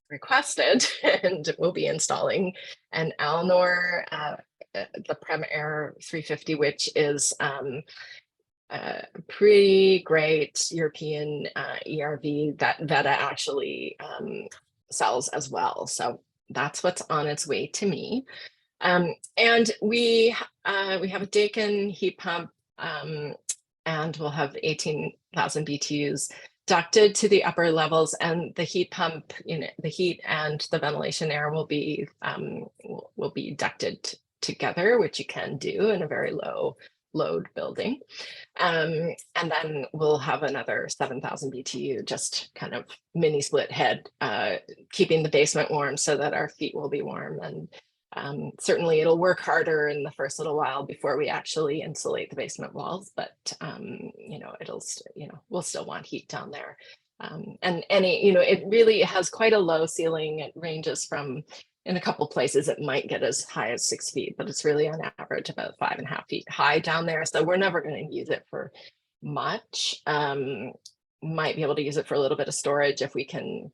requested and we'll be installing an Alnor the Premier 350, which is a pretty great European ERV that Veta actually sells as well. So that's what's on its way to me. And we have a Dakin heat pump, and we'll have 18,000 BTUs ducted to the upper levels, and the heat pump, the heat and the ventilation air will be ducted together, which you can do in a very low load building. And then we'll have another 7,000 BTU, just kind of mini split head, keeping the basement warm so that our feet will be warm. And certainly it'll work harder in the first little while before we actually insulate the basement walls, but we'll still want heat down there. And it really has quite a low ceiling. It ranges from, in a couple places, it might get as high as 6 feet, but it's really on average about 5.5 feet high down there. So we're never going to use it for much. Might be able to use it for a little bit of storage if we can,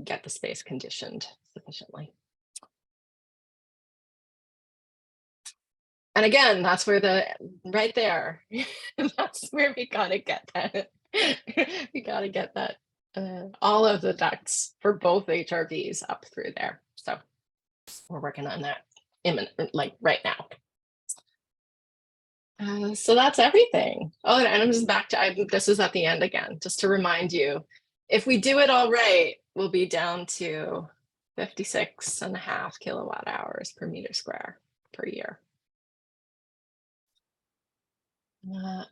get the space conditioned sufficiently. And again, that's where right there, that's where we got to get that. We got to get that, all of the ducts for both HRVs up through there. So we're working on that like right now. So that's everything. Oh, and I'm just back to, this is at the end again, just to remind you, if we do it all right, we'll be down to 56.5 kilowatt hours per meter square per year.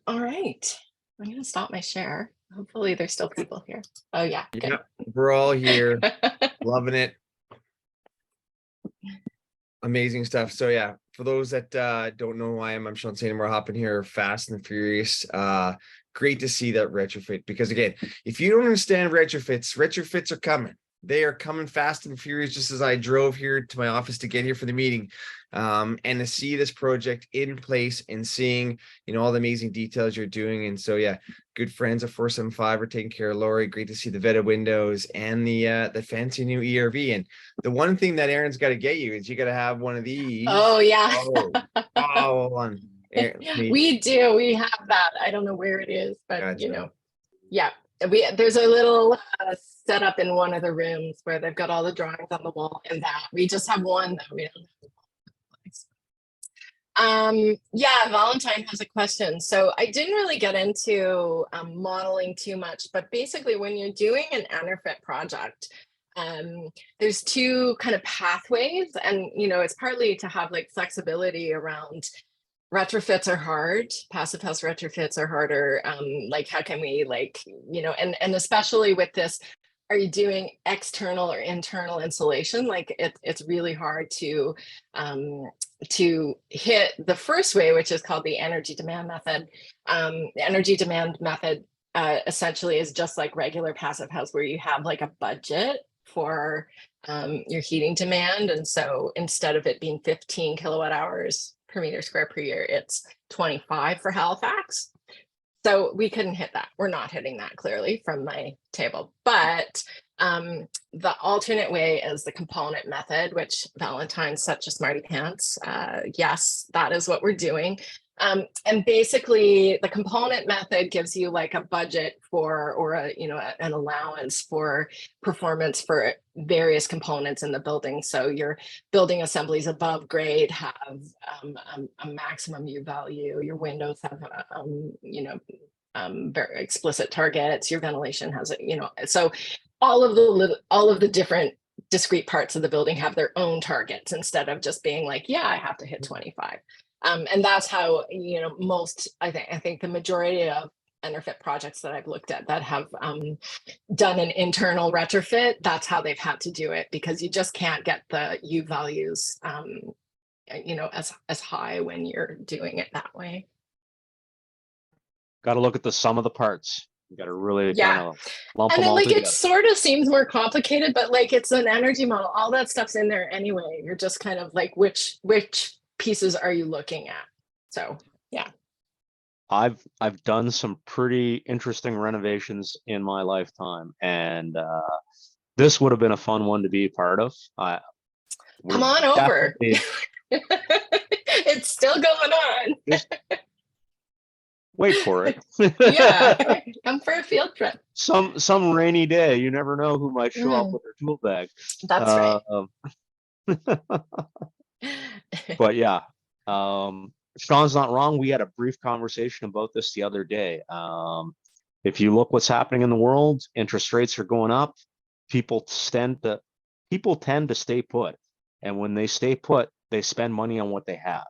All right, I'm going to stop my share. Hopefully there's still people here. Oh yeah. Yeah, we're all here, loving it. Amazing stuff. So yeah, for those that don't know who I am, I'm Sean Saint, and we're hopping here fast and furious. Great to see that retrofit, because again, if you don't understand retrofits are coming. They are coming fast and furious, just as I drove here to my office to get here for the meeting. And to see this project in place and seeing, all the amazing details you're doing. And so, yeah, good friends of 475 are taking care of Lorrie. Great to see the vetted windows and the fancy new ERV. And the one thing that Aaron's got to get you is you got to have one of these. Oh yeah. On. We do. We have that. I don't know where it is, but Gotcha. yeah. There's a little setup in one of the rooms where they've got all the drawings on the wall, and that we just have one that we don't have. Yeah, Valentine has a question. So I didn't really get into modeling too much, but basically when you're doing an Retrofit project, there's two kind of pathways, and it's partly to have like flexibility around. Retrofits are hard. Passive house retrofits are harder. Like how can we and especially with this, are you doing external or internal insulation? Like it's really hard to hit the first way, which is called the energy demand method. The energy demand method essentially is just like regular passive house, where you have like a budget for your heating demand. And so instead of it being 15 kilowatt hours per meter square per year, it's 25 for Halifax. So we couldn't hit that. We're not hitting that clearly from my table, but the alternate way is the component method, which Valentine's such a smarty pants. Yes, that is what we're doing. And basically the component method gives you like a budget for, or an allowance for performance for various components in the building. So your building assemblies above grade have a maximum U value. Your windows have, very explicit targets. Your ventilation has, so all of the different discrete parts of the building have their own targets, instead of just being like, yeah, I have to hit 25. And that's how, most, I think the majority of Retrofit projects that I've looked at that have done an internal retrofit, that's how they've had to do it, because you just can't get the U values, as high when you're doing it that way. Got to look at the sum of the parts. You got to really kind of lump and them then all like together. It sort of seems more complicated, but like it's an energy model. All that stuff's in there anyway. You're just kind of like, which pieces are you looking at? So yeah. I've done some pretty interesting renovations in my lifetime, and this would have been a fun one to be a part of. Come on over. It's still going on. Wait for it. Yeah, come for a field trip. Some rainy day, you never know who might show up with their tool bag. That's right. But yeah, Sean's not wrong. We had a brief conversation about this the other day. If you look what's happening in the world, interest rates are going up. People tend to stay put. And when they stay put, they spend money on what they have.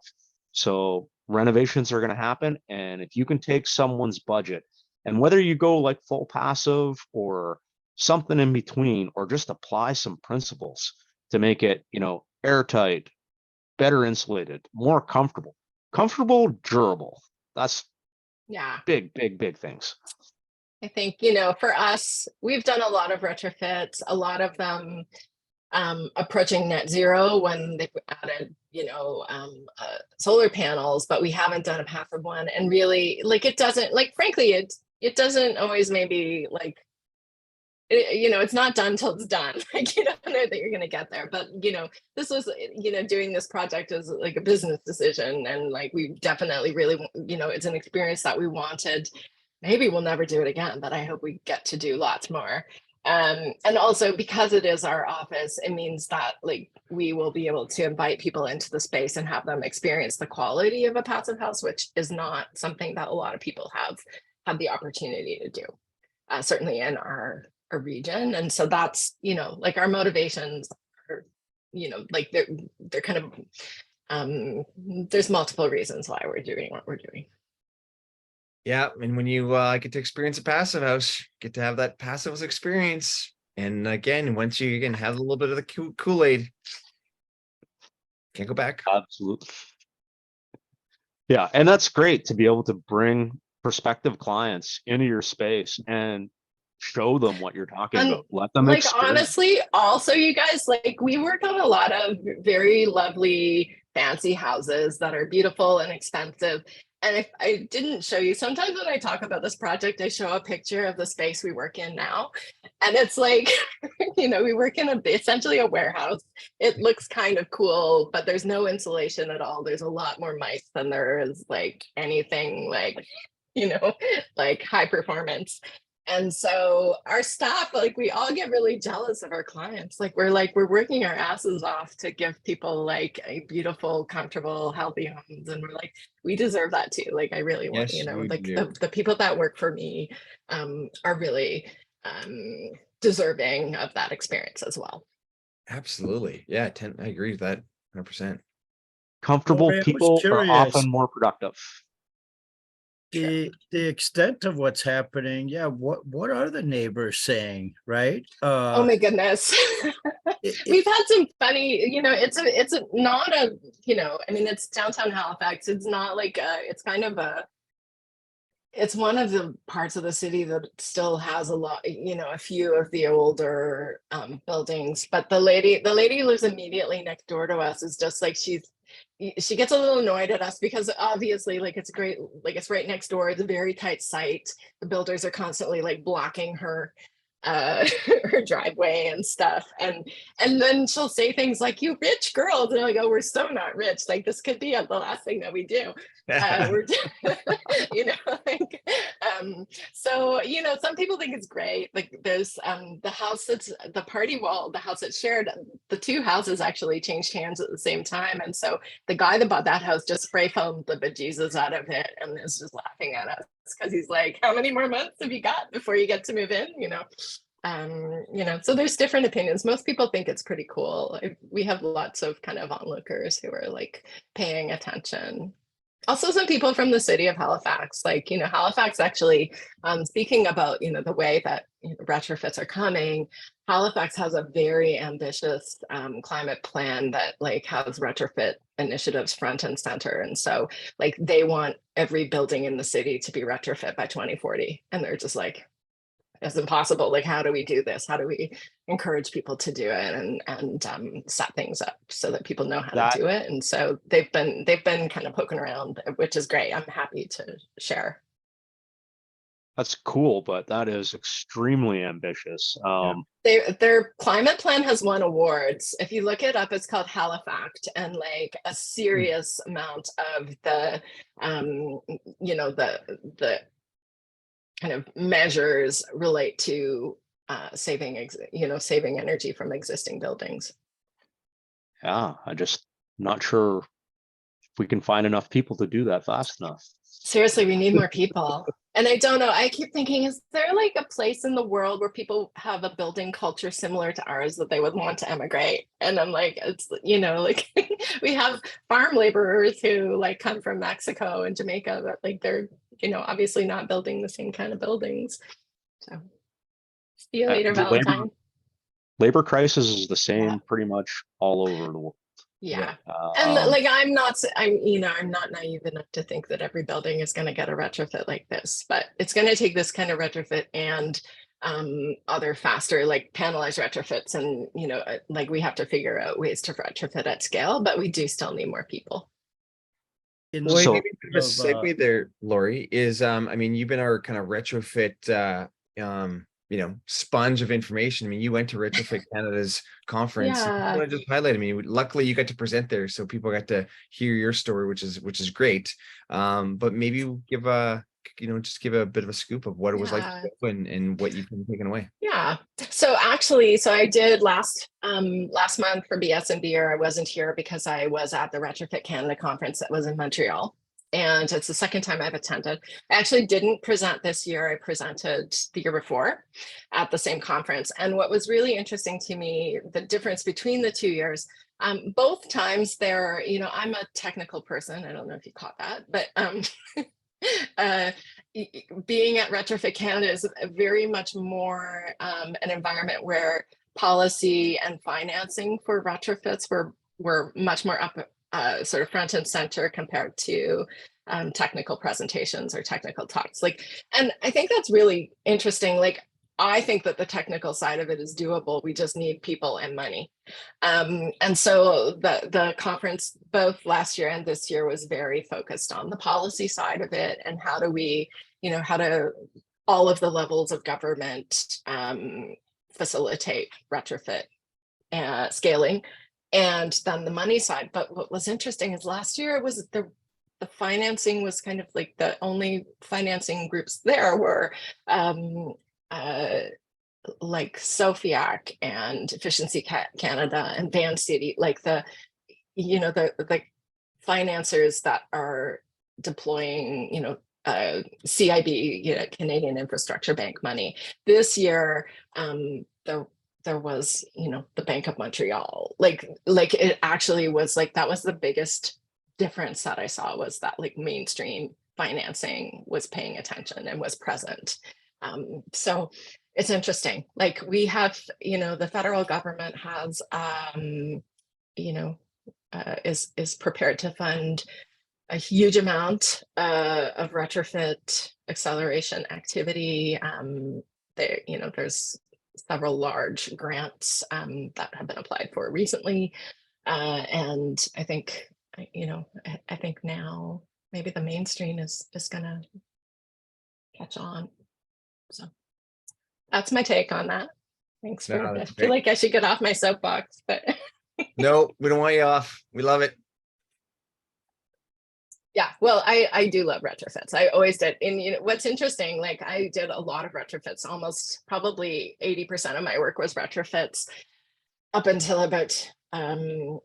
So renovations are going to happen. And if you can take someone's budget, and whether you go like full passive or something in between, or just apply some principles to make it, airtight, better insulated, more comfortable, durable. That's Yeah. big things. I think, for us, we've done a lot of retrofits, a lot of them approaching net zero when they've added, solar panels, but we haven't done a passive one. And really, like, it doesn't, like, frankly, it doesn't always maybe like, it's not done till it's done. Like, you don't know that you're going to get there. But, this was, doing this project is like a business decision. And like, we definitely really, it's an experience that we wanted. Maybe we'll never do it again, but I hope we get to do lots more. And also because it is our office, it means that like we will be able to invite people into the space and have them experience the quality of a passive house, which is not something that a lot of people have had the opportunity to do, certainly in our region. And so that's, like our motivations are, like they're kind of, there's multiple reasons why we're doing what we're doing. Yeah, and when you get to experience a passive house, get to have that passive experience. And again, once you have a little bit of the Kool-Aid, can't go back. Absolutely. Yeah, and that's great to be able to bring prospective clients into your space and show them what you're talking about. Let them like experience. Honestly, also you guys, like we work on a lot of very lovely fancy houses that are beautiful and expensive. And if I didn't show you, sometimes when I talk about this project, I show a picture of the space we work in now. And it's like, we work in essentially a warehouse. It looks kind of cool, but there's no insulation at all. There's a lot more mice than there is like anything like, like high performance. And so our staff, like we all get really jealous of our clients. We're working our asses off to give people like a beautiful, comfortable, healthy homes. And we're like, we deserve that too. Like I really want, Yes, like the people that work for me are really deserving of that experience as well. Absolutely. Yeah, I agree with that 100%. Comfortable Lorrie, I was people are curious. often more productive. The extent of what's happening, yeah, what are the neighbors saying, right? Oh my goodness. We've had some funny, it's not a, I mean, it's downtown Halifax. It's not like it's kind of it's one of the parts of the city that still has a lot, a few of the older buildings. But the lady who lives immediately next door to us is just like, she gets a little annoyed at us because obviously like it's great, like it's right next door. It's a very tight site. The builders are constantly like blocking her her driveway and stuff, and then she'll say things like, "You rich girls," and I'm like, "Oh, we're so not rich. Like this could be the last thing that we do." We're so some people think it's great. Like there's the house that's the party wall, the house that's shared, the two houses actually changed hands at the same time, and so the guy that bought that house just spray foamed the bejesus out of it and is just laughing at us because he's like, "How many more months have you got before you get to move in?" So there's different opinions. Most people think it's pretty cool. We have lots of kind of onlookers who are like paying attention. Also some people from the city of Halifax, like, Halifax actually, speaking about, the way that retrofits are coming, Halifax has a very ambitious climate plan that like has retrofit initiatives front and center. And so like they want every building in the city to be retrofit by 2040. And they're just like, it's impossible. Like, how do we do this? How do we encourage people to do it and set things up so that people know how to do it? And so they've been kind of poking around, which is great. I'm happy to share. That's cool, but that is extremely ambitious. Their climate plan has won awards. If you look it up, it's called Halifax, and like a serious amount of the the kind of measures relate to saving energy from existing buildings. Yeah, I'm just not sure if we can find enough people to do that fast enough. Seriously, we need more people. And I don't know, I keep thinking, is there like a place in the world where people have a building culture similar to ours that they would want to emigrate? And I'm like, it's, you know, like we have farm laborers who like come from Mexico and Jamaica, but like they're, you know, obviously not building the same kind of buildings. So see you later, The Valentine. labor crisis is the same Yeah. pretty much all over the world. Yeah. And Um, like, I'm not naive enough to think that every building is going to get a retrofit like this, but it's going to take this kind of retrofit and other faster like panelized retrofits. And, you know, like we have to figure out ways to retrofit at scale, but we do still need more people. In Well, So- maybe a segue there, Lorrie, is I mean, you've been our kind of retrofit you know, sponge of information. I mean, you went to Retrofit Canada's conference. Yeah. I want to just highlight, I mean, luckily you got to present there, so people got to hear your story, which is great. But maybe give a, you know, just give a bit of a scoop of what it was like to go and what you've been taken away. Yeah. So actually, I did last month for BS&BEER. I wasn't here because I was at the Retrofit Canada Conference that was in Montreal. And it's the second time I've attended. I actually didn't present this year. I presented the year before at the same conference. And what was really interesting to me, the difference between the 2 years, both times there, you know, I'm a technical person. I don't know if you caught that, but being at Retrofit Canada is very much more an environment where policy and financing for retrofits were much more up sort of front and center compared to technical presentations or technical talks. Like, and I think that's really interesting. Like, I think that the technical side of it is doable. We just need people and money. And so the conference, both last year and this year, was very focused on the policy side of it and how do we, you know, how to all of the levels of government facilitate retrofit scaling. And then the money side. But what was interesting is last year it was the financing was kind of like the only financing groups there were like Sofiac and Efficiency Canada and Van City, like the, you know, the financiers that are deploying, you know, CIB, you know, Canadian Infrastructure Bank money. This year, there was, you know, the Bank of Montreal, like it actually was like, that was the biggest difference that I saw, was that like mainstream financing was paying attention and was present. So it's interesting. Like we have, you know, the federal government has, you know, is prepared to fund a huge amount of retrofit acceleration activity. There, you know, there's several large grants that have been applied for recently. And I think, you know, I think now maybe the mainstream is gonna catch on. So that's my take on that. Thanks for, No, I that's feel great. like I should get off my soapbox, but No, we don't want you off. We love it. yeah, well, I do love retrofits. I always did. And you know, what's interesting, like I did a lot of retrofits, almost probably 80% of my work was retrofits up until about, you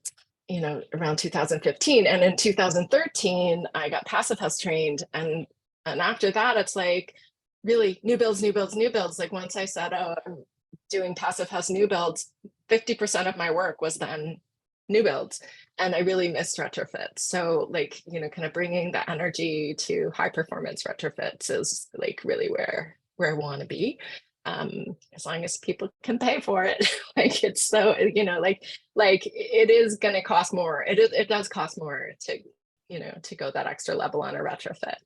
know, around 2015. And in 2013, I got Passive House trained. And after that, it's like really new builds. Like once I said, oh, I'm doing Passive House new builds, 50% of my work was then new builds. And I really missed retrofits. So like, you know, kind of bringing the energy to high performance retrofits is like really where I want to be. As long as people can pay for it. Like it's so, you know, like it is going to cost more. It does cost more to, you know, to go that extra level on a retrofit.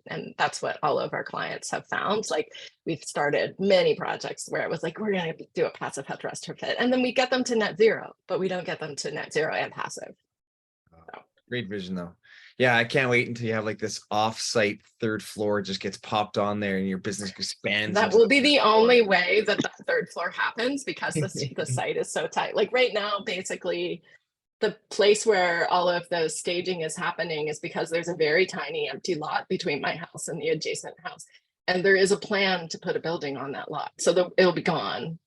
And that's what all of our clients have found. Like we've started many projects where it was like, we're going to do a passive house retrofit, and then we get them to net zero, but we don't get them to net zero and passive. So. Great vision though. Yeah, I can't wait until you have like this off-site third floor just gets popped on there and your business expands. That will be the only way that the third floor happens, because the site is so tight. Like right now, basically, the place where all of the staging is happening is because there's a very tiny empty lot between my house and the adjacent house. And there is a plan to put a building on that lot. So it'll be gone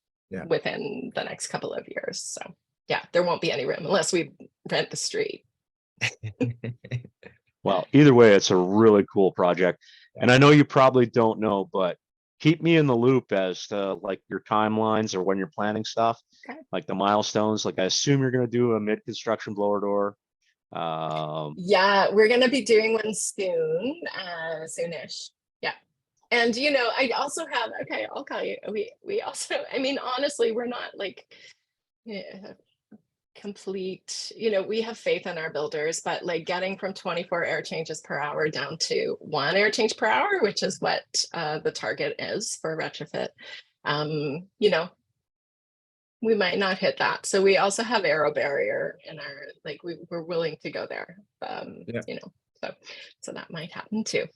within the next couple of years. So yeah, there won't be any room unless we rent the street. Well, either way, it's a really cool project. And I know you probably don't know, but keep me in the loop as to like your timelines or when you're planning stuff, Okay. like the milestones. Like I assume you're going to do a mid-construction blower door. Yeah, we're gonna be doing one soon, soonish. Yeah. And I also have, okay, I'll call you. We also, I mean, honestly, we're not like complete, we have faith in our builders, but like getting from 24 air changes per hour down to 1 air change per hour, which is what the target is for retrofit, we might not hit that. So we also have aero barrier in our, like, we're willing to go there, so that might happen too.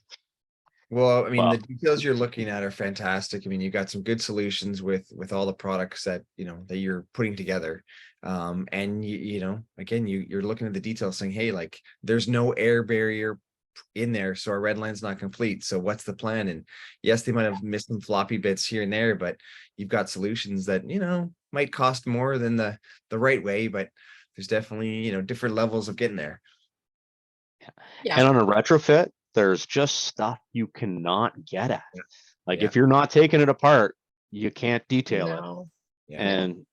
Well, I mean, Well- the details you're looking at are fantastic. I mean, you've got some good solutions with all the products that that you're putting together. And again, you're looking at the details saying, hey, like there's no air barrier in there, so our red line's not complete. So what's the plan? And yes, they might have missed some floppy bits here and there, but you've got solutions that might cost more than the right way, but there's definitely different levels of getting there. Yeah. And on a retrofit, there's just stuff you cannot get at. Like Yeah. if you're not taking it apart, you can't detail No. it. Yeah. And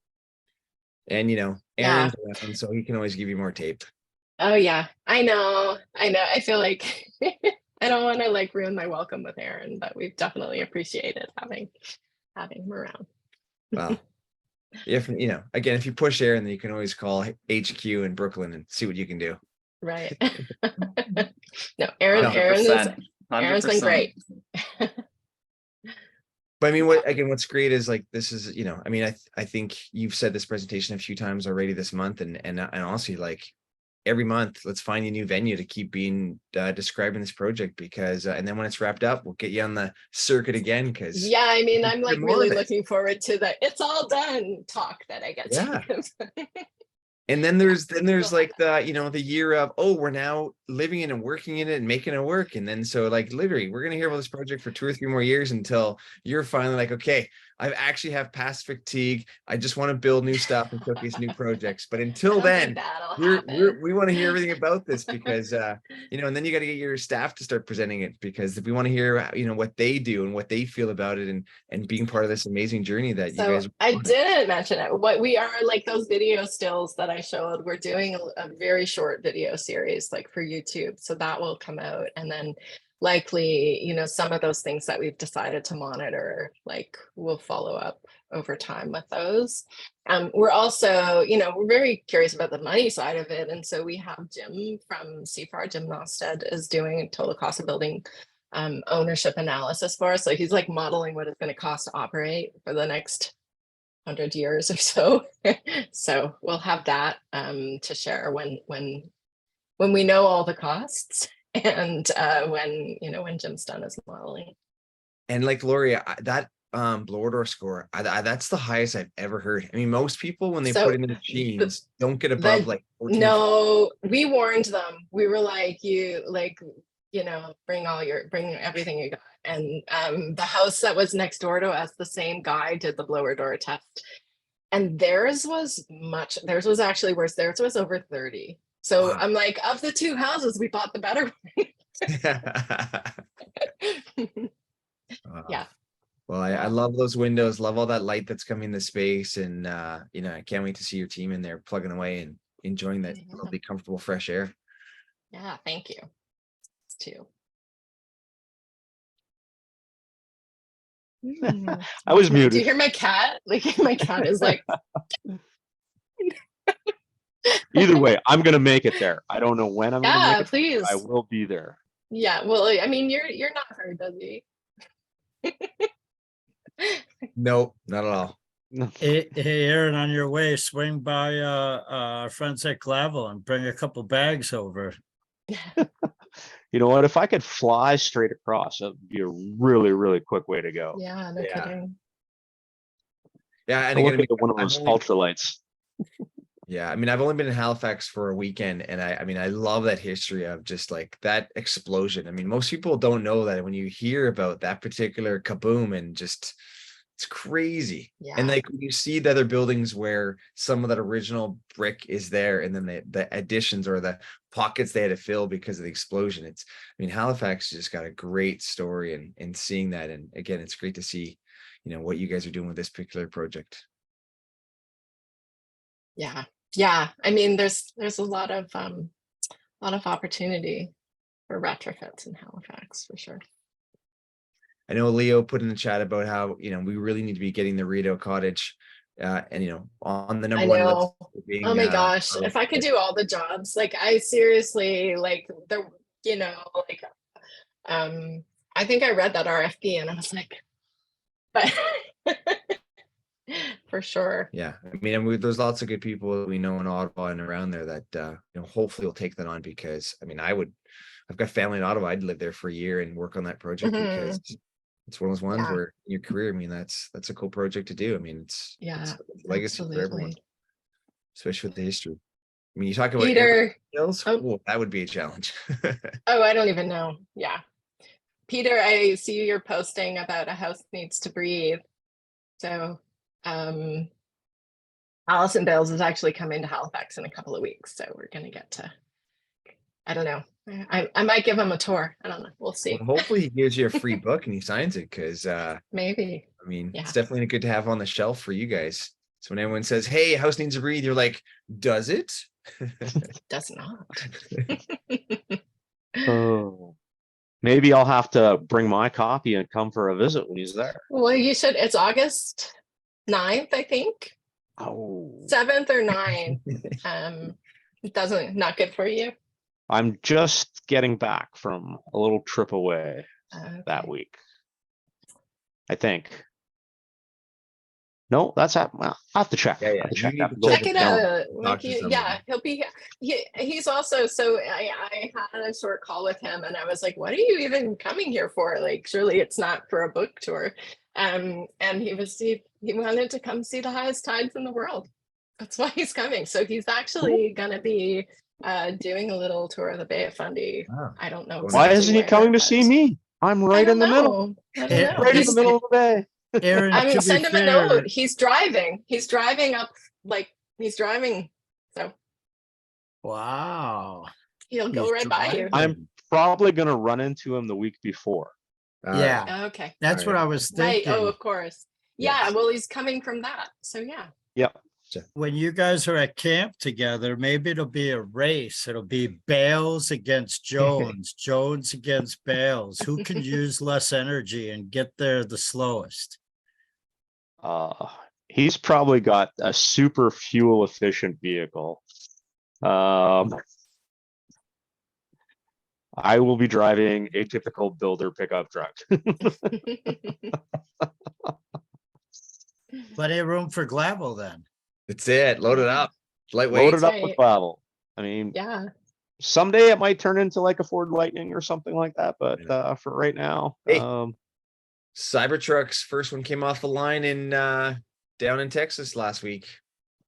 Aaron's around, so he can always give you more tape. Oh yeah, I know. I feel like I don't want to like ruin my welcome with Aaron, but we've definitely appreciated having him around. Well, if again, if you push Aaron, then you can always call HQ in Brooklyn and see what you can do. Right. No, Aaron's 100%, been great. But I mean, what's great is like, this is, I mean, I think you've said this presentation a few times already this month, and honestly, like every month, let's find a new venue to keep being describing this project, because and then when it's wrapped up, we'll get you on the circuit again. Because Yeah, I mean, I'm like more really of it. looking forward to the "it's all done" talk that I get Yeah. to give. And then there's like the year of, oh, we're now living in and working in it and making it work. And then so like literally we're gonna hear about this project for 2 or 3 more years until you're finally like, okay, I actually have past fatigue. I just want to build new stuff and showcase new projects. But until then, we want to hear everything about this, because and then you got to get your staff to start presenting it, because if we want to hear what they do and what they feel about it, and being part of this amazing journey that you guys. I didn't mention it. What we are, like those video stills that I showed, we're doing a very short video series like for YouTube, so that will come out, and then likely some of those things that we've decided to monitor, like we'll follow up over time with those. We're also we're very curious about the money side of it, and so we have Jim from CFAR, Jim Nosted, is doing total cost of building ownership analysis for us. So he's like modeling what it's going to cost to operate for the next 100 years or so. So we'll have that to share when we know all the costs, and when Jim's done his modeling. And like Lorrie, that blower door score, that's the highest I've ever heard. I mean, most people when they put in the machines don't get above like 14. No, we warned them. We were like, bring everything you got. And the house that was next door to us, the same guy did the blower door test, and theirs was actually worse. Theirs was over 30. So wow. I'm like, of the 2 houses, we bought the better one. Yeah. Well, I love those windows, love all that light that's coming into space, and I can't wait to see your team in there plugging away and enjoying that lovely, comfortable, fresh air. Yeah, thank you. Too. I was muted. Do you hear my cat? Like my cat is like. Either way, I'm gonna make it there. I don't know when I'm gonna make it. Please. I will be there. Yeah, well, I mean, you're not hurt, does he? No, not at all. Hey, Aaron, on your way, swing by our friends at Clavel and bring a couple bags over. You know what? If I could fly straight across, it would be a really, really quick way to go. Yeah, no kidding. Yeah, and again, one of those ultralights. Yeah, I mean, I've only been in Halifax for a weekend, and I mean, I love that history of just like that explosion. I mean, most people don't know that when you hear about that particular kaboom and just It's crazy. Yeah. And like when you see the other buildings where some of that original brick is there, and then the additions or the pockets they had to fill because of the explosion. I mean, Halifax just got a great story and seeing that. And again, it's great to see, what you guys are doing with this particular project. Yeah. Yeah. I mean, there's a lot of opportunity for retrofits in Halifax for sure. I know Leo put in the chat about how, we really need to be getting the Rideau Cottage, and, on the I number one list. know. Being, Oh my gosh. If I could do all the jobs, like I seriously like I think I read that RFP and I was like, but for sure. Yeah, I mean, and there's lots of good people we know in Ottawa and around there that, hopefully will take that on, because I mean, I've got family in Ottawa. I'd live there for a year and work on that project because it's one of those ones Yeah. where in your career, I mean, that's a cool project to do. I mean, it's a legacy for everyone, Absolutely. especially with the history. I mean, you talk about Peter. skills, Oh. that would be a challenge. Oh, I don't even know. Yeah. Peter, I see you're posting about a house needs to breathe. So Allison Bales is actually coming to Halifax in a couple of weeks. So we're gonna get to, I don't know. I might give him a tour. I don't know. We'll see. Well, hopefully he gives you a free book and he signs it, because Maybe. I mean, Yeah. it's definitely good to have on the shelf for you guys. So when everyone says, "Hey, house needs to breathe," you're like, "Does it?" Does not. Oh, maybe I'll have to bring my copy and come for a visit when he's there. Well, you should. It's August 9th, I think. Oh, 7th or 9th. Not good for you. I'm just getting back from a little trip away that Okay. week, I think. No, that's well, I'll have to check. Yeah, I'll yeah, have to you check. need I have to to go Check over it the calendar. out. Talk Like, to yeah, he'll be. He's also. So I had a short call with him, and I was like, "What are you even coming here for? Like, surely it's not for a book tour." And he wanted to come see the highest tides in the world. That's why he's coming. So he's actually gonna be doing a little tour of the Bay of Fundy. Wow. I don't know. Why exactly isn't he where, coming to see but me? I'm I right don't in the middle, know. I don't know. right in the He's- middle of the bay. Aaron, I to mean, be send him a fair, note. He's driving. He's driving up, like he's driving. So wow. he'll go He's right by you. driving. I'm probably gonna run into him the week before. All right. Yeah, Okay. that's what Alright. I was Right. thinking. Oh, of course. Yeah. Yes. Well, he's coming from that. So yeah. Yep. When you guys are at camp together, maybe it'll be a race. It'll be Bales against Jones, Jones against Bales. Who can use less energy and get there the slowest? He's probably got a super fuel efficient vehicle. I will be driving a typical builder pickup truck. Plenty of room for gravel then. That's it. Load it up. Lightweight. Loaded up right. with gravel. I mean, Yeah. someday it might turn into like a Ford Lightning or something like that, but for right now, Hey. Cybertruck's first one came off the line in down in Texas last week.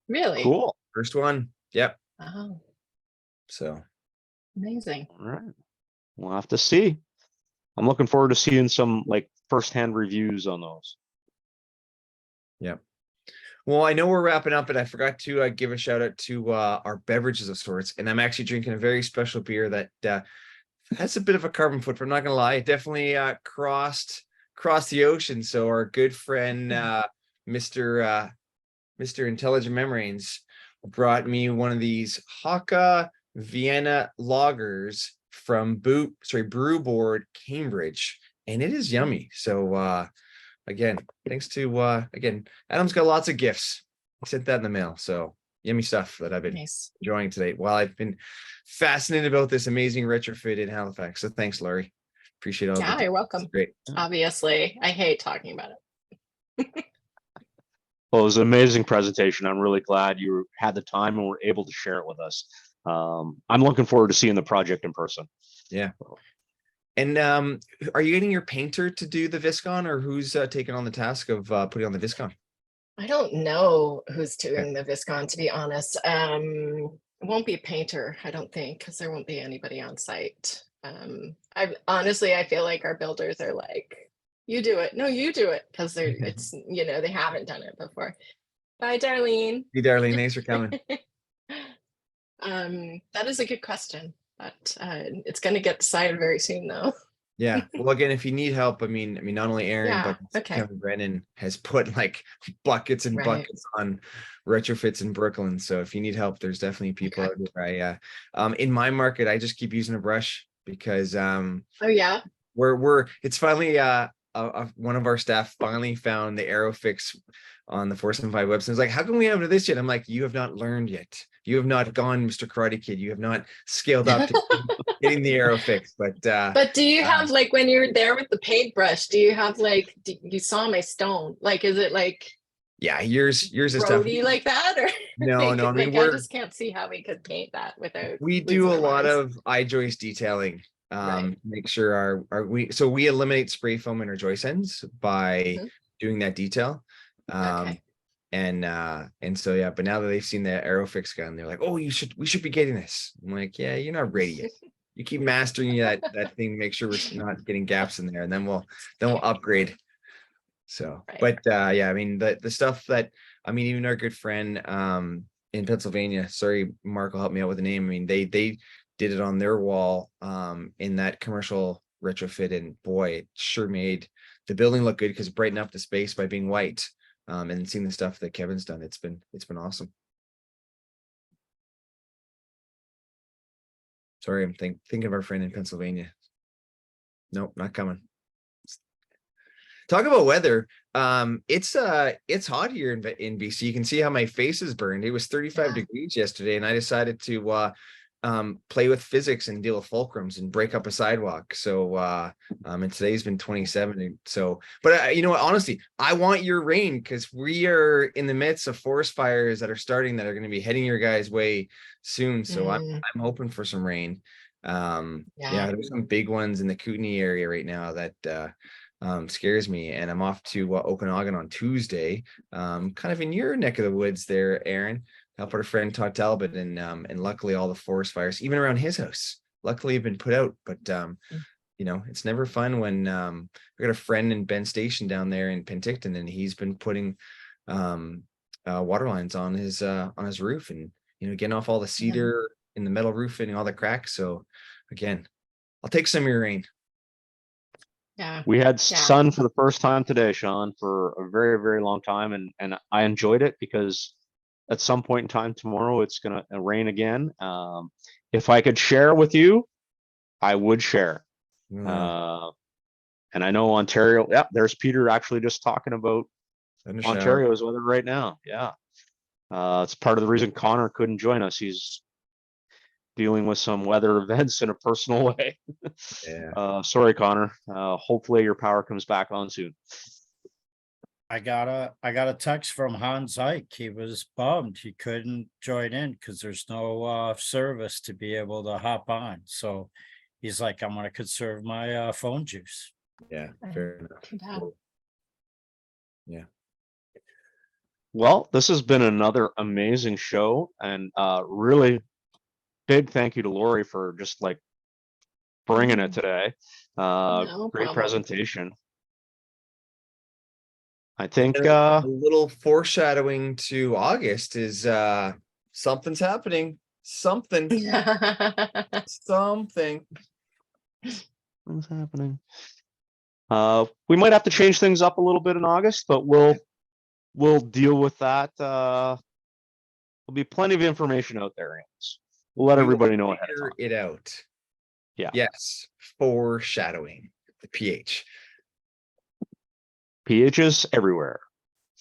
Really? cool. First one. Yep. Oh, So amazing. All right. We'll have to see. I'm looking forward to seeing some like firsthand reviews on those. yeah. Well, I know we're wrapping up, but I forgot to give a shout out to our beverages of sorts, and I'm actually drinking a very special beer that has a bit of a carbon footprint. I'm not gonna lie, it definitely crossed the ocean. So our good friend Mr. Intelligent Membranes brought me one of these Haka Vienna lagers from Brew Board Cambridge, and it is yummy. So again, thanks to Adam's got lots of gifts. He sent that in the mail. So yummy stuff that I've been Nice. enjoying today while I've been fascinated about this amazing retrofit in Halifax. So thanks, Lorrie. Appreciate all Yeah, the you're welcome. It's great. Obviously, I hate talking about it. Well, it was an amazing presentation. I'm really glad you had the time and were able to share it with us. I'm looking forward to seeing the project in person. Yeah. And are you getting your painter to do the Viscon, or who's taking on the task of putting on the Viscon? I don't know who's doing the Viscon, to be honest. It won't be a painter, I don't think, because there won't be anybody on site. I honestly, I feel like our builders are like You do it. No, you do it, because it's, they haven't done it before. Bye, Darlene. Hey, Darlene, thanks for coming. That is a good question, but it's going to get decided very soon, though. Yeah. Well, again, if you need help, I mean, not only Aaron, Yeah, but okay. Kevin Brennan has put like buckets and Right. buckets on retrofits in Brooklyn. So if you need help, there's definitely people out there. In my market, I just keep using a brush because Oh yeah. it's finally one of our staff finally found the arrow fix on the 475 website. It's like, how can we have this yet? I'm like, you have not learned yet. You have not gone, Mr. Karate Kid. You have not scaled up to getting the arrow fix. But do you have, like, when you're there with the paintbrush, do you have, like, you saw my stone? Like, is it like, yeah, yours is tough. roady like that, or No, like, no. I mean, I just can't see how we could paint that without. we do a losing our lot minds. of eye joist detailing. Right. Make sure we eliminate spray foam in our joist ends by Mhm. doing that detail. Okay. And so yeah, but now that they've seen the Aerofix gun, they're like, oh, we should be getting this. I'm like, yeah, you're not ready yet. You keep mastering that thing, make sure we're not getting gaps in there, and then we'll upgrade. So, Right. but yeah, I mean the stuff that, I mean, even our good friend in Pennsylvania, sorry, Mark will help me out with the name. I mean, they did it on their wall in that commercial retrofit, and boy, it sure made the building look good because it brightened up the space by being white. And seeing the stuff that Kevin's done, it's been awesome. Sorry, I'm thinking of our friend in Pennsylvania. Nope, not coming. Talk about weather. It's hot here in BC. You can see how my face is burned. It was 35 degrees yesterday, and I decided to play with physics and deal with fulcrums and break up a sidewalk. So and today's been 27. And so, but you know what, honestly, I want your rain, because we are in the midst of forest fires that are starting, that are going to be heading your guys' way soon. So I'm hoping for some rain. Yeah, there's some big ones in the Kootenay area right now that scares me. And I'm off to Okanagan on Tuesday, kind of in your neck of the woods there, Aaron. Help our friend Todd Talbot, and luckily all the forest fires, even around his house, luckily have been put out. But it's never fun when we got a friend in Bend Station down there in Penticton, and he's been putting water lines on his roof, and getting off all the cedar in the metal roofing and all the cracks. So again, I'll take some of your rain. Yeah. We had sun for the first time today, Sean, for a very, very long time, and I enjoyed it, because at some point in time tomorrow it's going to rain again. If I could share with you, I would share. And I know Ontario, yeah, there's Peter actually just talking about Ontario's weather right now. Yeah. It's part of the reason Connor couldn't join us. He's dealing with some weather events in a personal way. Sorry, Connor. Hopefully your power comes back on soon. I got a text from Hans Ike. He was bummed he couldn't join in because there's no service to be able to hop on. So he's like, I'm gonna conserve my phone juice. Yeah, fair enough. Yeah. Well, this has been another amazing show, and really big thank you to Lorrie for just like bringing it today. Great presentation. I think a little foreshadowing to August is something's happening. Something's happening. We might have to change things up a little bit in August, but we'll deal with that. There'll be plenty of information out there. We'll let everybody know ahead of time. It out. Yeah. Yes. Foreshadowing. The PH. PHs everywhere.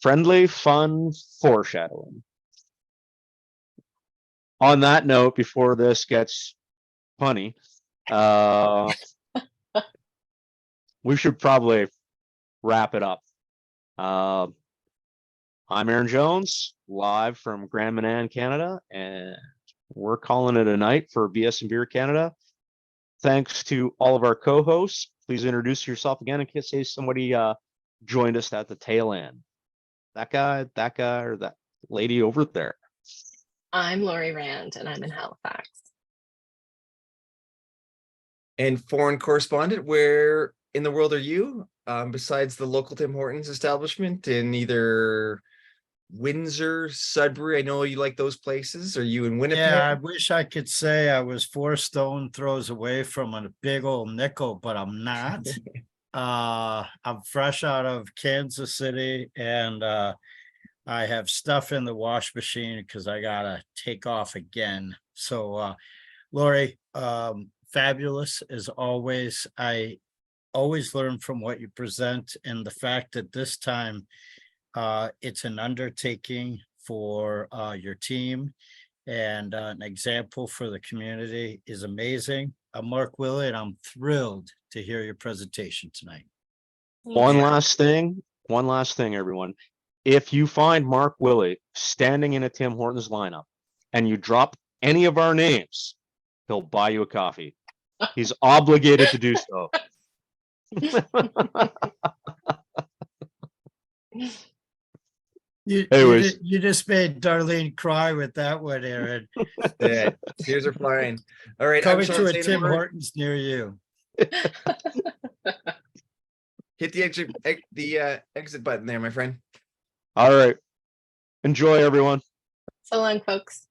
Friendly, fun, foreshadowing. On that note, before this gets funny, we should probably wrap it up. I'm Aaron Jones, live from Grand Manan, Canada, and we're calling it a night for BS&BEER Canada. Thanks to all of our co-hosts. Please introduce yourself again in case somebody joined us at the tail end. That guy, or that lady over there. I'm Lorrie Rand, and I'm in Halifax. And foreign correspondent, where in the world are you? besides the local Tim Hortons establishment in either Windsor, Sudbury? I know you like those places. Are you in Winnipeg? Yeah, I wish I could say I was 4 stone throws away from a big old nickel, but I'm not. I'm fresh out of Kansas City, and I have stuff in the wash machine because I gotta take off again. So Lorrie, fabulous as always. I always learn from what you present, and the fact that this time it's an undertaking for your team and an example for the community is amazing. I'm Mark Willey, and I'm thrilled to hear your presentation tonight. One last thing, everyone. If you find Mark Willey standing in a Tim Hortons lineup and you drop any of our names, he'll buy you a coffee. He's obligated to do so. Anyways. You just made Darlene cry with that one, Aaron. Yeah, tears are flying. All right, Coming I'm to Sean a Tim Sainenberg. Hortons near you. Hit the exit button there, my friend. All right. Enjoy, everyone. So long, folks.